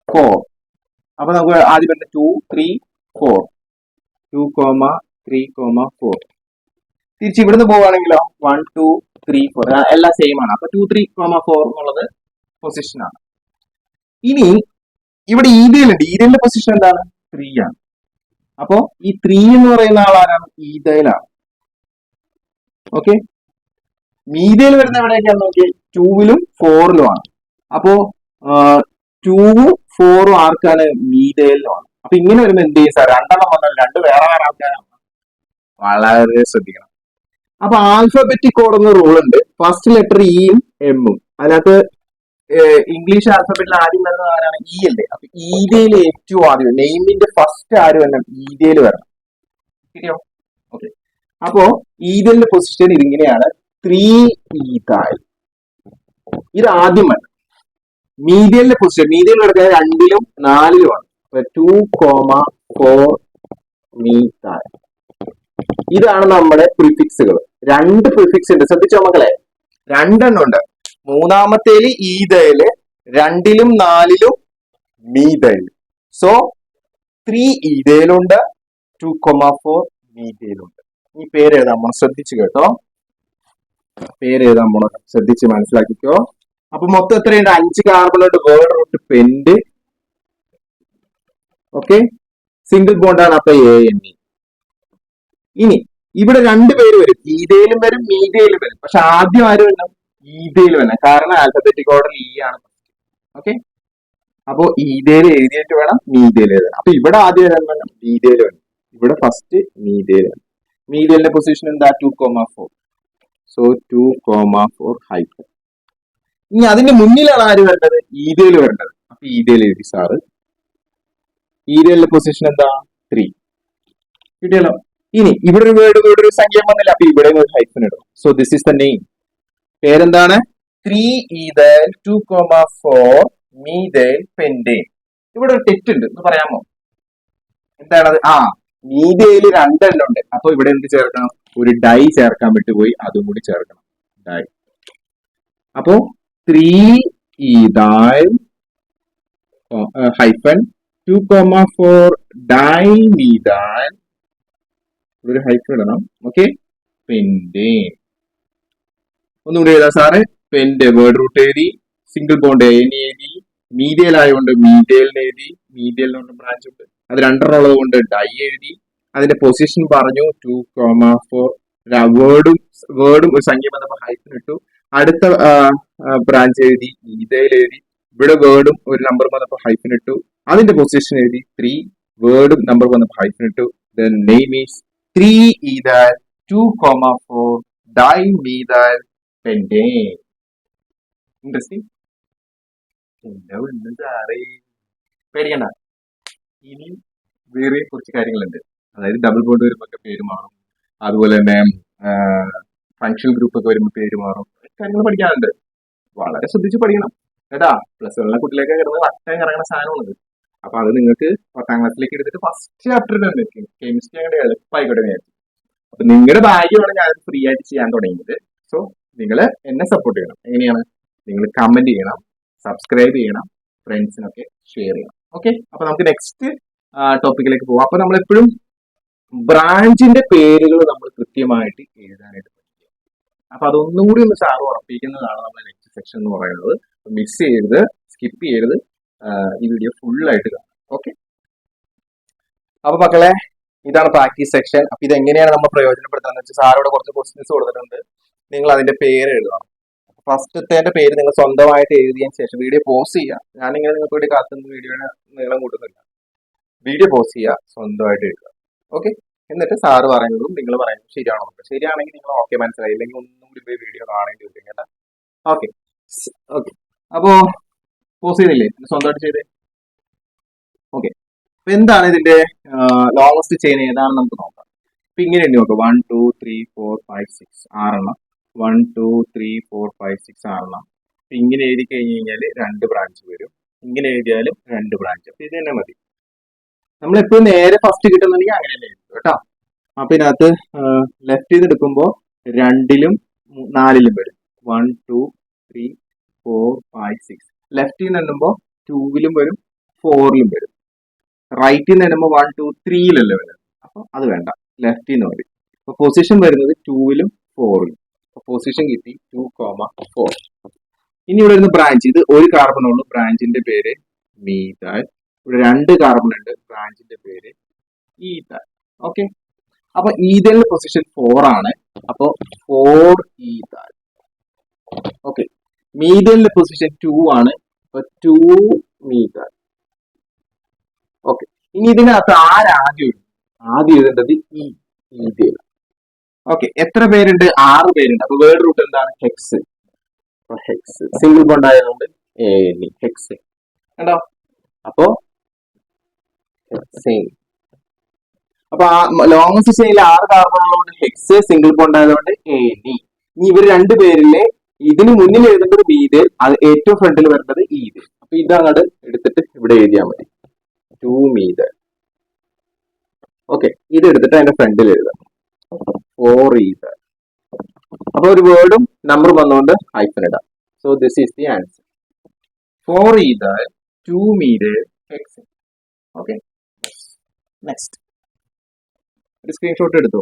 4. അപ്പൊ നമുക്ക് ആദ്യം വരുന്ന 2 3 4, 2, 3, 4. തിരിച്ച് ഇവിടുന്ന് പോവുകയാണെങ്കിലോ 1 2 3 4 എല്ലാം സെയിം ആണ്. അപ്പൊ 2 3, 4 എന്നുള്ളത് പൊസിഷൻ ആണ്. ഇനി ഇവിടെ ഈതയിലുണ്ട്. ഈതയിലെ പൊസിഷൻ എന്താണ്? 3 ആണ്. അപ്പോ ഈ 3 എന്ന് പറയുന്ന ആളാരാണ്? ഈതയിലാണ്. ഓക്കെ, മീതയിൽ വരുന്ന എവിടെയൊക്കെയാന്ന് നോക്കിയാൽ 2ലും 4ലും ആണ്. അപ്പോ 2ഉം 4ഉം ആർക്കാണ്? മീതയിലുമാണ്. അപ്പൊ ഇങ്ങനെ വരുമ്പോൾ എന്ത് ചെയ്യും സാർ? 2 വന്നാൽ 2 വേറെ വേറെ ആൾക്കാരാണ്. വളരെ ശ്രദ്ധിക്കണം. അപ്പൊ ആൽഫബറ്റിക് ഓർഡർ എന്ന റൂൾ ഉണ്ട്. ഫസ്റ്റ് ലെറ്റർ ഇയും എമ്മും. അതിനകത്ത് ഇംഗ്ലീഷ് ആൽഫബറ്റിൽ ആദ്യം വരുന്നത് ആരാണ്? ഇ അല്ലേ? അപ്പൊ ഈതയിൽ ഏറ്റവും ആദ്യം നെയിമിന്റെ ഫസ്റ്റ് ആര് വരണം? ഈതയിൽ വരണം. ശരിയോ? ഓക്കെ, അപ്പോ ഈതലിന്റെ പൊസിഷൻ ഇതിങ്ങനെയാണ്. 3 ഈതാൽ. ഇത് ആദ്യം വരണം. മീഡിയലിന്റെ പൊസിഷൻ, മീഡിയൽ എടുക്കുന്നത് 2ലും 4ലും ആണ്. 2, 4 മീതാൽ. ഇതാണ് നമ്മുടെ പ്രിഫിക്സുകൾ. 2 പ്രിഫിക്സ് ഉണ്ട്, ശ്രദ്ധിച്ചോ മക്കളെ. 2 എണ്ണം ഉണ്ട്. മൂന്നാമത്തേല് ഈതയില്, 2ലും 4ലും മീതയിൽ. സോ 3 ഈതയിലുണ്ട്, 2, 4 മീതയിലുണ്ട്. ഈ പേര് എഴുതാൻ നമ്മൾ ശ്രദ്ധിച്ചു കേട്ടോ. പേര് എഴുതാൻ നമ്മൾ ശ്രദ്ധിച്ച് മനസ്സിലാക്കിക്കോ. അപ്പൊ മൊത്തം എത്രയുണ്ട്? 5 കാർബണുണ്ട്. Word root pent. Okay, single ബോണ്ടാണ്. അപ്പൊ ANE. ഇനി ഇവിടെ 2 പേര് വരും. ഈതയിലും വരും, മീതയിലും വരും. പക്ഷെ ആദ്യം ആര് വരണം? ഈതയിൽ വരണം. കാരണം ആൽഫബറ്റിക് ഓർഡർ ഇ ആണ്. ഓക്കെ, അപ്പോ ഈതയിൽ എഴുതിയിട്ട് വേണം മീതയിൽ എഴുതാൻ. അപ്പൊ ഇവിടെ ആദ്യം വരണം? മീതയിൽ വരണം. ഇവിടെ ഫസ്റ്റ് മീതയിൽ വരണം. മീതയിലെ പൊസിഷൻ എന്താ? 2, 4. So 2, 4 hyphen. ഇനി അതിന്റെ മുന്നിലാണ് ആര് വരേണ്ടത്? ഈതയിൽ വരേണ്ടത്. അപ്പൊ ഈതയിൽ എഴുതി സാറ്. ഈതയിലെ പൊസിഷൻ എന്താ? 3. കിട്ടിയല്ലോ. ഇനി ഇവിടെ ഒരു വേർഡ് ഒരു സംഖ്യ വന്നില്ല. അപ്പൊ ഇവിടെ ഒരു ഹൈഫൻ ഇടും. So this is the name. പേരെന്താണ്? 3 ഈതൽ, 2, 4 മീതയിൽ പെൻഡേൻ. ഇവിടെ ഒരു തെറ്റ് ഉണ്ട് എന്ന് പറയാമോ? എന്താണത്? മീതയിൽ 2 എണ്ണം ഉണ്ട്. അപ്പൊ ഇവിടെ എന്ത് ചേർക്കണം? ഒരു ഡൈ ചേർക്കാൻ വിട്ടുപോയി, അതും കൂടി ചേർക്കണം. ഡൈ. അപ്പോ 3 ഈതൽ ഹൈഫൻ 2, 4 ഡൈ മീതൽ. ഒരു ഹൈഫൻ ഇടണം. Okay, pentane. ഒന്നുകൂടി എഴുതാം സാറ്. പെൻഡ് വേർഡ് റൂട്ട് എഴുതി, സിംഗിൾ ബോണ്ട് ANE എഴുതി, മീഡിയൽ ആയതുകൊണ്ട് മീഡിയലിന് എഴുതി, മീഡിയലിനുണ്ട് ബ്രാഞ്ച് ഉണ്ട്. അത് 2 ഉള്ളത് കൊണ്ട് ഡൈ എഴുതി. അതിന്റെ പൊസിഷൻ പറഞ്ഞു 2, 4. വേർഡും ഒരു സംഖ്യ വന്നപ്പോൾ ഹൈഫൻ ഇട്ടു. അടുത്ത ബ്രാഞ്ച് എഴുതി, ഈതയിൽ എഴുതി. ഇവിടെ വേർഡും ഒരു നമ്പർ വന്നപ്പോൾ ഹൈഫൻ ഇട്ടു. അതിന്റെ പൊസിഷൻ എഴുതി 3. വേർഡും നമ്പർ വന്നപ്പോൾ ഹൈഫൻ ഇട്ടു. The name is 3 ethyl, 2, 4 di methyl pentane. Interesting. പേടിക്കണ്ട, ഇനി വേറെ കുറച്ച് കാര്യങ്ങളുണ്ട്. അതായത് ഡബിൾ ബോണ്ട് വരുമ്പോൾ പേര് മാറും. അതുപോലെ തന്നെ ഫങ്ഷണൽ ഗ്രൂപ്പ് ഒക്കെ വരുമ്പോൾ പേര് മാറും. കാര്യങ്ങൾ പഠിക്കാനുണ്ട്. വളരെ ശ്രദ്ധിച്ച് പഠിക്കണം കേട്ടാ. +1 കുട്ടിയിലേക്ക് കിടന്ന് വട്ടം ഇറങ്ങുന്ന സാധനമാണിത്. അപ്പൊ അത് നിങ്ങൾക്ക് 10ാം ക്ലാസ്സിലേക്ക് എടുത്തിട്ട് ഫസ്റ്റ് ചാപ്റ്റർ തന്നെ കെമിസ്ട്രി അങ്ങനെ എളുപ്പമായിക്കോട്ടെ വിചാരിച്ചു. അപ്പൊ നിങ്ങളുടെ ഭാഗ്യമാണ് ഞാൻ ഫ്രീ ആയിട്ട് ചെയ്യാൻ തുടങ്ങിയത്. സോ നിങ്ങൾ എന്നെ സപ്പോർട്ട് ചെയ്യണം. എങ്ങനെയാണ്? നിങ്ങൾ കമന്റ് ചെയ്യണം, സബ്സ്ക്രൈബ് ചെയ്യണം, ഫ്രണ്ട്സിനൊക്കെ ഷെയർ ചെയ്യണം. ഓക്കെ, അപ്പൊ നമുക്ക് നെക്സ്റ്റ് ടോപ്പിക്കിലേക്ക് പോവാം. അപ്പൊ നമ്മൾ എപ്പോഴും ബ്രാഞ്ചിന്റെ പേരുകൾ നമ്മൾ കൃത്യമായിട്ട് എഴുതാനായിട്ട് പഠിക്കുക. അപ്പൊ അതൊന്നും കൂടി ഒന്ന് സാറ് ഉറപ്പിക്കുന്നതാണ് നമ്മുടെ നെക്സ്റ്റ് സെക്ഷൻ എന്ന് പറയുന്നത്. മിസ് ചെയ്യരുത്, സ്കിപ്പ് ചെയ്യരുത്. ഈ വീഡിയോ ഫുള്ളായിട്ട് കാണാം. ഓക്കെ, അപ്പൊ മക്കളെ ഇതാണ് പ്രാക്ടീസ് സെക്ഷൻ. അപ്പൊ ഇത് എങ്ങനെയാണ് നമ്മൾ പ്രയോജനപ്പെടുത്തുന്നത് വെച്ചാൽ സാറോട് കുറച്ച് ക്വസ്റ്റ്യൻസ് കൊടുത്തിട്ടുണ്ട്. നിങ്ങൾ അതിന്റെ പേര് എഴുതണം. ഫസ്റ്റത്തെ പേര് നിങ്ങൾ സ്വന്തമായിട്ട് എഴുതിയതിനു ശേഷം വീഡിയോ പോസ് ചെയ്യുക. ഞാനിങ്ങനെ നിങ്ങൾക്ക് വേണ്ടി കാത്തുന്ന വീഡിയോയുടെ നീളം കൂട്ടുന്നില്ല. വീഡിയോ പോസ് ചെയ്യുക, സ്വന്തമായിട്ട് എഴുതുക. ഓക്കെ, എന്നിട്ട് സാറ് പറയുന്നതും നിങ്ങൾ പറയുന്നതും ശരിയാണോ നോക്കുക. ശരിയാണെങ്കിൽ നിങ്ങൾ ഓക്കെ മനസ്സിലായി, ഇല്ലെങ്കിൽ ഒന്നും കൂടി പോയി വീഡിയോ കാണേണ്ടി വരും കേട്ടോ. ഓക്കെ ഓക്കെ, അപ്പോ പോസ് ചെയ്തില്ലേ, സ്വന്തമായിട്ട് ചെയ്തേ. ഓക്കെ, അപ്പൊ എന്താണ് ഇതിന്റെ ലോങ്സ്റ്റ് ചെയിൻ ഏതാണെന്ന് നമുക്ക് നോക്കാം. അപ്പൊ ഇങ്ങനെ എണ്ണി നോക്കാം. 1 2 3 4 5 6 6 1 2 3 4 5 6 6. ഇങ്ങനെ എഴുതി കഴിഞ്ഞ് കഴിഞ്ഞാൽ 2 ബ്രാഞ്ച് വരും. ഇങ്ങനെ എഴുതിയാലും 2 ബ്രാഞ്ച്. അപ്പൊ ഇത് തന്നെ മതി. നമ്മളെപ്പോഴും നേരെ ഫസ്റ്റ് കിട്ടുന്നുണ്ടെങ്കിൽ അങ്ങനെ തന്നെ എഴുതും കേട്ടോ. അപ്പൊ ഇതിനകത്ത് ലെഫ്റ്റ് ചെയ്ത് എടുക്കുമ്പോൾ 2ലും 4ലും വരും. 1 2 3 4 5 6. ലെഫ്റ്റിൽ നിന്ന് എണ്ണുമ്പോൾ 2ലും വരും, 4ലും വരും. റൈറ്റിൽ നിന്ന് എണ്ണുമ്പോൾ 1 2 3ലല്ലേ വരും. അപ്പൊ അത് വേണ്ട, ലെഫ്റ്റിൽ നിന്ന് വരും. അപ്പൊ പൊസിഷൻ വരുന്നത് 2ലും 4ലും. പൊസിഷൻ കിട്ടി 2, 4. ഇനി ഇവിടെ വരുന്ന ബ്രാഞ്ച്, ഇത് ഒരു കാർബൺ ഉള്ളൂ, ബ്രാഞ്ചിന്റെ പേര് മീഥൈൽ. ഇവിടെ 2 കാർബൺ ഉണ്ട്, ബ്രാഞ്ചിന്റെ പേര് ഈഥൈൽ. ഓക്കെ, അപ്പൊ ഈഥൈലിന്റെ പൊസിഷൻ 4 ആണ്. അപ്പൊ 4 ഈഥൈൽ. ഓക്കെ, മീഥൈലിന്റെ പൊസിഷൻ 2 ആണ്. അപ്പൊ 2 മീഥൈൽ. ഓക്കെ, ഇനി ഇതിനകത്ത് ആദ്യം എഴുതേണ്ടത് ഈഥൈൽ. ഓക്കെ, എത്ര പേരുണ്ട്? 6 പേരുണ്ട്. അപ്പൊ വേർഡ് റൂട്ട് എന്താണ്? ഹെക്സ്. ഹെക്സ് സിംഗിൾ ബോണ്ട് ആയതുകൊണ്ട് ഹെക്സ് കണ്ടോ. അപ്പോ ഹെക്സേൻ. അപ്പൊ ലോങ്സ്റ്റ് ചെയിനിൽ 6 കാർബൺ ഉള്ളതുകൊണ്ട് ഹെക്സ്, സിംഗിൾ ബോണ്ട് ആയതുകൊണ്ട് ഇനി ഇവർ 2 പേരിലെ ഇതിന് മുന്നിൽ എഴുതേണ്ടത് മീഥൈൽ, അത് ഏറ്റവും ഫ്രണ്ടിൽ വരേണ്ടത് ഈഥൈൽ. അപ്പൊ ഇതങ്ങോട്ട് എടുത്തിട്ട് ഇവിടെ എഴുതിയാൽ മതി, 2 മീഥൈൽ. ഓക്കെ, ഇത് എടുത്തിട്ട് അതിന്റെ ഫ്രണ്ടിൽ എഴുതാം, 4 ഈഥൈൽ. അപ്പൊ ഒരു വേർഡും നമ്പർ വന്നുകൊണ്ട് ഹൈഫൻ ഇടാം. So this is the answer, 4 ethyl 2 methyl hexane. Okay, next ഒരു സ്ക്രീൻഷോട്ട് എടുത്തോ.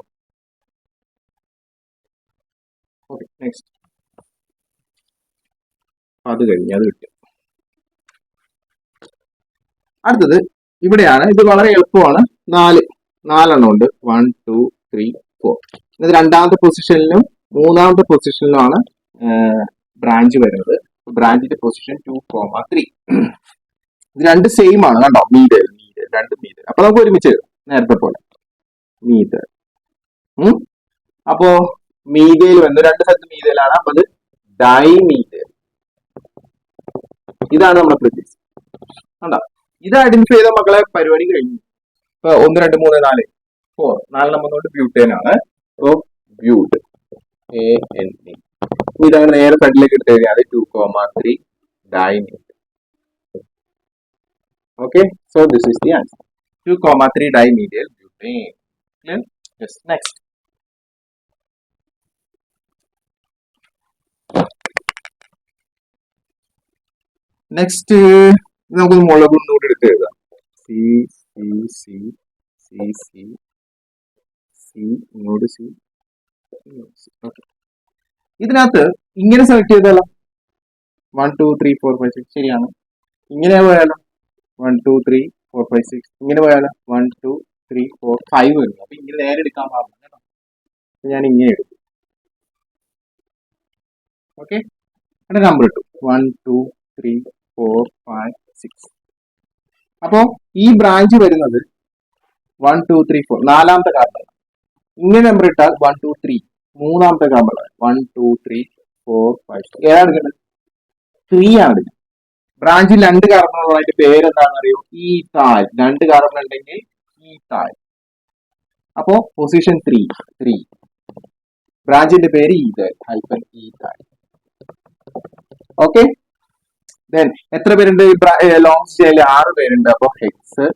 Okay, next. അത് കഴിഞ്ഞ് അത് കിട്ടും. അടുത്തത് ഇവിടെയാണ്. ഇത് വളരെ എളുപ്പമാണ്. 4 ഉണ്ട്. 1 2 3 4. ഇത് രണ്ടാമത്തെ പൊസിഷനിലും 3ാമത്തെ പൊസിഷനിലുമാണ് ബ്രാഞ്ച് വരുന്നത്. ബ്രാഞ്ചിന്റെ പൊസിഷൻ 2, 3. ഇത് 2 സെയിം ആണ് കണ്ടോ, മീഥൈൽ 2 മീഥൈൽ. അപ്പൊ നമുക്ക് ഒരുമിച്ച് നേരത്തെ പോലെ മീഥൈൽ. അപ്പോ മീഥൈൽ വന്ന് 2 സ്ഥലത്ത് മീഥൈലാണ്. അപ്പൊ അത് ഡൈമീഥൈൽ. ഇതാണ് നമ്മുടെ പ്രിഫിക്സ് കണ്ടോ. ഇത് ഐഡന്റിഫൈ ചെയ്ത മക്കളെ പരിപാടി കഴിഞ്ഞു. ഇപ്പൊ 1 2 3 4 4 4 നമ്പർ കൊണ്ട് ബ്യൂട്ടേൻ ആണ്. So ബ്യൂട്ട് ANE. ഇതങ്ങനെ നേരെ ഫ്രണ്ടിലേക്ക് എടുത്തു കഴിഞ്ഞാൽ 2, 3 dimethyl. Okay, so this is the answer, 2, 3 dimethyl butane. Clear? Yes, next. Next നമുക്ക് മുളകും കൂടി എടുത്ത് എഴുതാം. C C C C C C ഇങ്ങോട്ട് സി. ഓക്കെ, ഇതിനകത്ത് ഇങ്ങനെ സെലക്ട് ചെയ്താലോ, 1 2 3 4 5 6 ശരിയാണ്. ഇങ്ങനെ പോയാലോ 1 2 3 4 5 6. ഇങ്ങനെ പോയാലോ 1 2 3 4 5 വരുന്നു. അപ്പൊ ഇങ്ങനെ നേരെ എടുക്കാൻ പാടില്ല കേട്ടോ. ഞാൻ ഇങ്ങനെ എടുക്കും. ഓക്കെ, അതിന്റെ നമ്പർ ഇട്ടു 1 2 3 4 5 6. അപ്പോ ഈ ബ്രാഞ്ച് വരുന്നത് 1 2 3 4 4ാമത്തെ കാർബൺ. ഇങ്ങനെ നമ്പർ ഇട്ടാൽ 1 2 3 3ാമത്തെ കാർബൺ 1 2 3 4 5. ഏതാണ് എടുക്കേണ്ടത്? 3 ആണ് എടുക്കുന്നത്. ബ്രാഞ്ചിൽ 2 കാർബൺ ഉള്ളതിന്റെ പേരെന്താണെന്ന് അറിയോ? ഈഥൈൽ. 2 കാർബൺ ഉണ്ടെങ്കിൽ ഈഥൈൽ. അപ്പോ പൊസിഷൻ 3. ബ്രാഞ്ചിന്റെ പേര് ethyl hyphen ethyl. Okay, then എത്ര പേരുണ്ട്? ലോങ് ചെയിനിൽ 6 പേരുണ്ട്. അപ്പൊ ഹെക്സ്,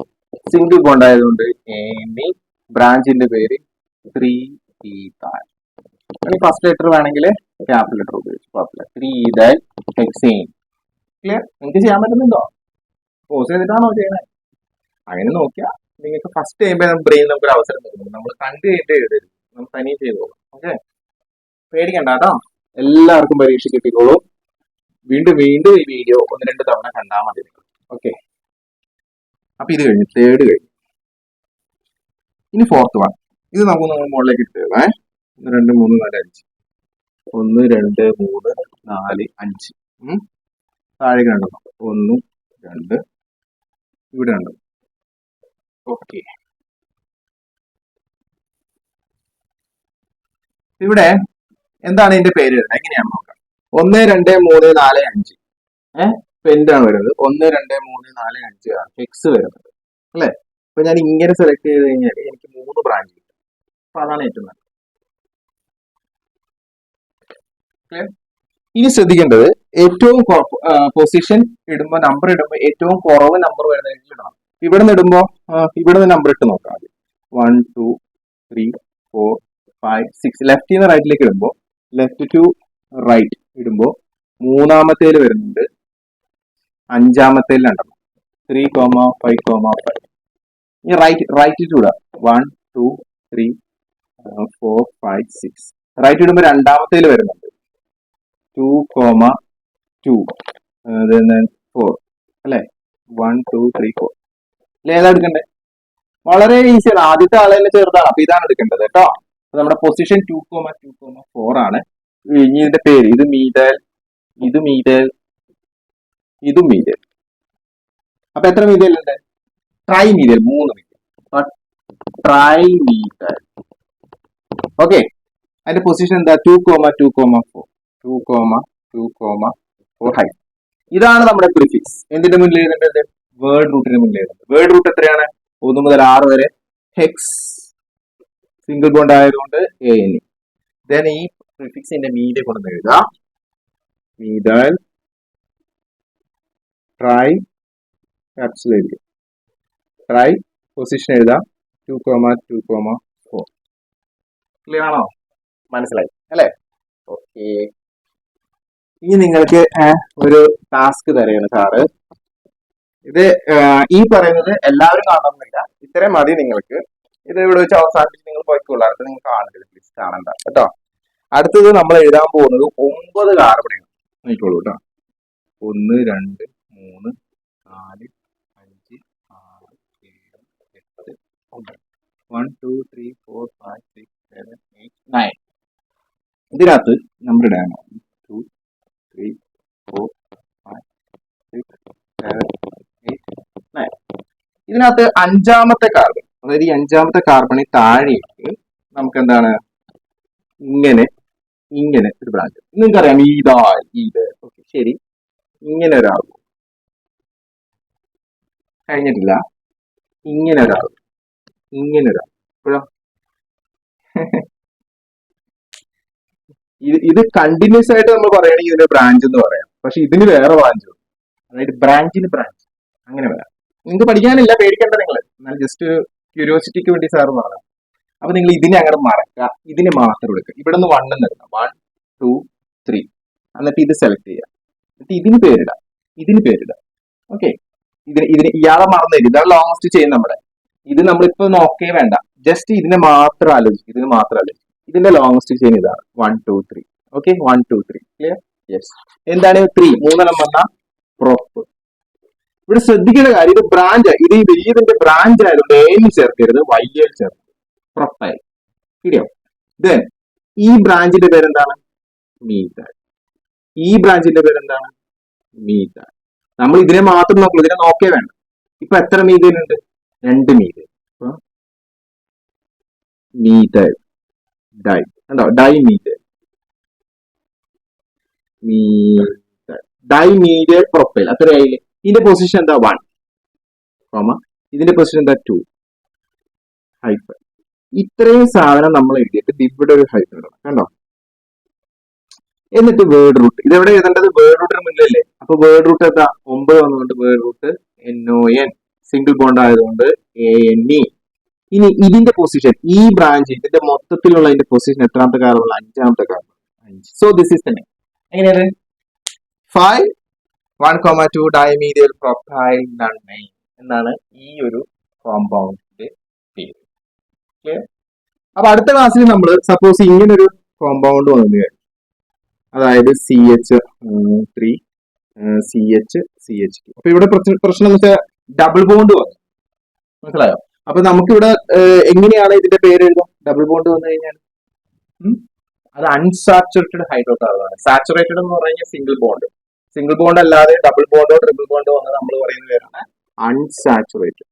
സിംഗിൾ ബോണ്ട് ആയതുകൊണ്ട് ANE, ബ്രാഞ്ചിന്റെ പേര് 3 ഈഥൈൽ. ഫസ്റ്റ് ലെറ്റർ വേണമെങ്കിൽ ക്യാപിറ്റൽ ലെറ്റർ ഉപയോഗിച്ചു കുഴപ്പമില്ല. 3 ഈഥൈൽ ഹെക്സേൻ. ക്ലിയർ? നിങ്ങൾക്ക് ചെയ്യാൻ പറ്റുന്നുണ്ടോ? പോസ് ചെയ്തിട്ടാണോ ചെയ്യുന്നത്? അങ്ങനെ നോക്കിയാൽ നിങ്ങൾക്ക് ഫസ്റ്റ് കഴിയുമ്പോൾ ബ്രെയിൻ നമുക്കൊരു അവസരം തരുന്നു. നമ്മൾ കണ്ടു കഴിഞ്ഞിട്ട് എഴുതരുത്, നമ്മൾ തനിയെ ചെയ്തോളൂ. ഓക്കെ, പേടിക്കണ്ട കേട്ടോ. എല്ലാവർക്കും പരീക്ഷ കിട്ടിക്കോളൂ. വീണ്ടും ഈ വീഡിയോ 1 2 തവണ കണ്ടാൽ മതി. ഓക്കെ, അപ്പൊ ഇത് കഴിഞ്ഞു, തേർഡ് കഴിഞ്ഞു. ഇനി ഫോർത്ത് വൺ. ഇത് നമുക്ക് മുകളിലേക്ക് ഇട്ട് തരാം. 1 2 3 4 5. 1 2 3 4 5. താഴെ കണ്ടോ, 1 2 ഇവിടെ ഉണ്ട്. ഓക്കെ, ഇവിടെ എന്താണ് ഇതിന്റെ പേര് വരുന്നത് എങ്ങനെയാണ് നോക്കാം. 1 2 3 4 5 പെൻഡാണ് വരുന്നത്. 1 2 3 4 5 ആണ് ഹെക്സ് വരുന്നത് അല്ലെ. അപ്പൊ ഞാൻ ഇങ്ങനെ സെലക്ട് ചെയ്ത് കഴിഞ്ഞാൽ എനിക്ക് 3 ബ്രാഞ്ച് കിട്ടും. അപ്പൊ അതാണ് ഏറ്റവും നല്ലത്. ഇനി ശ്രദ്ധിക്കേണ്ടത്, ഏറ്റവും പൊസിഷൻ ഇടുമ്പോ നമ്പർ ഇടുമ്പോ ഏറ്റവും കുറവ് നമ്പർ വരുന്ന ഇടണം. ഇവിടെ നിന്ന് ഇടുമ്പോ ഇവിടെ നിന്ന് നമ്പർ ഇട്ട് നോക്കാം. 1 2 3 4 5 6. ലെഫ്റ്റിൽ നിന്ന് റൈറ്റിലേക്ക് ഇടുമ്പോ ലെഫ്റ്റ് ടു റൈറ്റ് ഇടുമ്പോ മൂന്നാമത്തേൽ വരുന്നുണ്ട്, അഞ്ചാമത്തേൽ 2 3 5 5. ഇനി റൈറ്റ് ടു ഇടാം. 1 2 3 4 5 6. റൈറ്റ് ഇടുമ്പോ രണ്ടാമത്തേൽ വരുന്നുണ്ട് 2 2 4 അല്ലെ. 1 2 3 4. അല്ലെ, ഏതാ എടുക്കണ്ടേ? വളരെ ഈസിയാണ്. ആദ്യത്തെ ആളെ ചെറുതാണ്, അപ്പൊ ഇതാണ് എടുക്കേണ്ടത് കേട്ടോ. നമ്മുടെ പൊസിഷൻ 2 2 4 ആണ്. ഇനി ഇതിന്റെ പേര്, ഇത് മീതൽ, ഇത് മീതൽ, ഇത് മീതൽ. അപ്പൊ എത്ര മീതൽ ഉണ്ട്? ട്രൈ മീതൽ, 3 മീതൽ. ട്രൈ മീതൽ. ഓക്കെ, അതിന്റെ പൊസിഷൻ എന്താ? 2 2 4. 2 2 4 ഹൈ. ഇതാണ് നമ്മുടെ പ്രിഫിക്സ്. എന്തിന്റെ മുന്നിൽ എഴുതേണ്ടത്? വേർഡ് റൂട്ടിന് മുന്നിൽ എഴുതേണ്ടത്. വേർഡ് റൂട്ട് എത്രയാണ്? 1 മുതൽ 6 വരെ ഹെക്സ് സിംഗിൾ ബോണ്ട് ആയതുകൊണ്ട് ANE. ദെൻ ഈ പ്രിഫിക്സിന്റെ മീതെ കൊണ്ടുവന്ന് എഴുതാം. Methyl tri capsulate. Tri position എഴുതാം 2 2 4. ക്ലിയർ ആണോ? മനസ്സിലായി അല്ലെ? ഓക്കെ, ഇനി നിങ്ങൾക്ക് ഒരു ടാസ്ക് തരെയാണ് സാറ്. ഇത് ഈ പറയുന്നത് എല്ലാവരും കാണണമെന്നില്ല, ഇത്രയും മതി നിങ്ങൾക്ക്. ഇത് ഇവിടെ വെച്ച് അവസാനിപ്പിച്ച് നിങ്ങൾ പോയിക്കോളൂ. അടുത്ത് നിങ്ങൾ കാണരുത്, പ്ലീസ് കാണണ്ട കേട്ടോ. അടുത്തത് നമ്മൾ എഴുതാൻ പോകുന്നത് 9 കാർബണാണ്. നോക്കിക്കോളൂ കേട്ടോ. 1 2 3 4 5 6 7 8 9. 1 2 3 4 5 6 7 8 9. ഇതിനകത്ത് നമ്പർ ഇടാണ് 2 3 4 5 6 7 8 9. ഇതിനകത്ത് അഞ്ചാമത്തെ കാർബൺ, അതായത് ഈ 5ാമത്തെ കാർബണിൽ താഴേക്ക് നമുക്ക് എന്താണ് ഇങ്ങനെ ഒരു ബ്രാഞ്ച്. നിങ്ങൾക്കറിയാം ഇത്. ഓക്കെ, ശരി. ഇങ്ങനെ ഒരാൾ കഴിഞ്ഞിട്ടില്ല. ഇങ്ങനെ ഒരാൾ ഇപ്പോഴോ ഇത് കണ്ടിന്യൂസ് ആയിട്ട് നമ്മൾ പറയുകയാണെങ്കിൽ ഇതിന് ബ്രാഞ്ച് എന്ന് പറയാം. പക്ഷെ ഇതിന് വേറെ ബ്രാഞ്ച്, അതായത് ബ്രാഞ്ചിന് ബ്രാഞ്ച് അങ്ങനെ വരാം. നിങ്ങൾക്ക് പഠിക്കാനില്ല, പേടിക്കേണ്ട നിങ്ങൾ. എന്നാൽ ജസ്റ്റ് ഒരു ക്യൂരിയോസിറ്റിക്ക് വേണ്ടി സാറ് പറഞ്ഞു. അപ്പൊ നിങ്ങൾ ഇതിനെ അങ്ങനെ മറക്കുക, ഇതിനെ മാത്രം എടുക്കുക. ഇവിടെ നിന്ന് 1 എന്ന് എടുക്കാം. 1 2 3. എന്നിട്ട് ഇത് സെലക്ട് ചെയ്യുക. എന്നിട്ട് ഇതിന് പേരിടാം. ഓക്കെ, ഇതിന് ഇയാളെ മറന്നില്ല. ഇതാണ് ലോങ്സ്റ്റ് ചെയിൻ നമ്മുടെ. ഇത് നമ്മളിപ്പോ നോക്കേ വേണ്ട, ജസ്റ്റ് ഇതിനെ മാത്രം ആലോചിക്കും. ഇതിന്റെ ലോങ്സ്റ്റ് ചെയിൻ ഇതാണ് 1 2 3. ഓക്കെ, 1 2 3. ക്ലിയർ? യെസ്. എന്താണ് 3? 3 വന്ന പ്രൊപ്പ്. ഇവിടെ ശ്രദ്ധിക്കേണ്ട കാര്യം, ഇത് ബ്രാഞ്ച്, ഇത് ഈ വലിയതിന്റെ ബ്രാഞ്ച് ആയതുകൊണ്ട് AL ചേർക്കരുത്, YL ചേർക്കരുത്. പ്രൊപ്പൈൽ. ശരിയോ? ദെൻ ഈ ബ്രാഞ്ചിന്റെ പേരെന്താണ്? മീതൽ. ഈ ബ്രാഞ്ചിന്റെ പേരെന്താണ്? മീതൽ. നമ്മൾ ഇതിനെ മാത്രം നോക്കുള്ളൂ, ഇതിനെ നോക്കേ വേണ്ട. ഇപ്പൊ എത്ര മീതലുണ്ട്? 2 മീതൽ. മീതൽ ഡൈ കണ്ടോ? ഡൈമീതൽ പ്രൊപ്പൈൽ. അത്രയായില്ലേ? ഇതിന്റെ പൊസിഷൻ എന്താ? 1, ഇതിന്റെ പൊസിഷൻ എന്താ? 2 ഹൈഫൻ. ഇത്രയും സാധനം നമ്മൾ എഴുതിയിട്ട് ഇവിടെ ഒരു ഹൈഫൻ ഇടണം. കണ്ടോ? എന്നിട്ട് വേർഡ് റൂട്ട്. ഇതെവിടെ എഴുതേണ്ടത്? വേർഡ് റൂട്ടിന് മുന്നിലല്ലേ. അപ്പൊ വേർഡ് റൂട്ട് എന്താ? 9 വന്നുകൊണ്ട് word root NON, single bond ആയതുകൊണ്ട് ANE. ഇനി ഇതിന്റെ പൊസിഷൻ, ഈ ബ്രാഞ്ച്, ഇതിന്റെ മൊത്തത്തിലുള്ള ഇതിന്റെ പൊസിഷൻ എത്രാമത്തെ കാർബൺ? 5ാമത്തെ കാർബൺ. 5. സോ ദിസ് ഈസ് തന്നെ എങ്ങനെയാണ്? 5 1 2 ഡയമീഥൈൽ പ്രൊപ്പൈൽ നൈൻ എന്നാണ് ഈ ഒരു കോമ്പൗണ്ടിന്റെ പേര്. ക്ലിയർ? അപ്പൊ അടുത്ത ക്ലാസ്സിൽ നമ്മൾ സപ്പോസ് ഇങ്ങനൊരു കോമ്പൗണ്ട് വന്നു, അതായത് CH3 CH. അപ്പൊ ഇവിടെ പ്രശ്നം എന്ന് വെച്ചാൽ ഡബിൾ ബോണ്ട് വന്നു, മനസ്സിലായോ? അപ്പൊ നമുക്കിവിടെ എങ്ങനെയാണ് ഇതിന്റെ പേര് എഴുതും? ഡബിൾ ബോണ്ട് വന്നു കഴിഞ്ഞാൽ അത് അൺസാച്ചുറേറ്റഡ് ഹൈഡ്രോകാർബൺ ആണ്. സാച്ചുറേറ്റഡ് എന്ന് പറഞ്ഞാൽ സിംഗിൾ ബോണ്ട് അല്ലാതെ ഡബിൾ ബോണ്ടോ ട്രിപ്പിൾ ബോണ്ടോ വന്ന് നമ്മൾ പറയുന്ന പേരാണ് അൺസാച്ചുറേറ്റഡ്.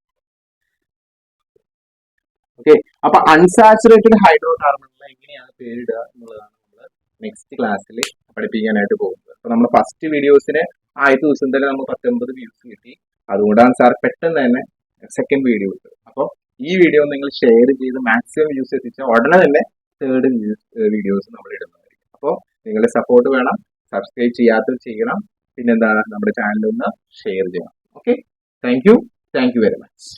ഓക്കെ, അപ്പൊ അൺസാച്ചുറേറ്റഡ് ഹൈഡ്രോകാർബണിൽ എങ്ങനെയാണ് പേരിടുക എന്നുള്ളതാണ് നമ്മൾ നെക്സ്റ്റ് ക്ലാസ്സിൽ പഠിപ്പിക്കാനായിട്ട് പോകുന്നത്. അപ്പൊ നമ്മൾ ഫസ്റ്റ് വീഡിയോസിന് ആദ്യത്തെ ദിവസം തന്നെ നമ്മൾ 19 വ്യൂസ് കിട്ടി. അതുകൊണ്ടാണ് സാർ പെട്ടെന്ന് തന്നെ സെക്കൻഡ് വീഡിയോ ഇട്ടത്. അപ്പോൾ ഈ വീഡിയോ നിങ്ങൾ ഷെയർ ചെയ്ത് മാക്സിമം വ്യൂസ് എത്തിച്ചാൽ ഉടനെ തന്നെ തേർഡ് വീഡിയോസ് നമ്മൾ ഇടുന്നതായിരിക്കും. അപ്പോൾ നിങ്ങളുടെ സപ്പോർട്ട് വേണം. സബ്സ്ക്രൈബ് ചെയ്യാത്തത് ചെയ്യണം. പിന്നെന്താണ്, നമ്മുടെ ചാനൽ ഒന്ന് ഷെയർ ചെയ്യണം. Okay, thank you very much.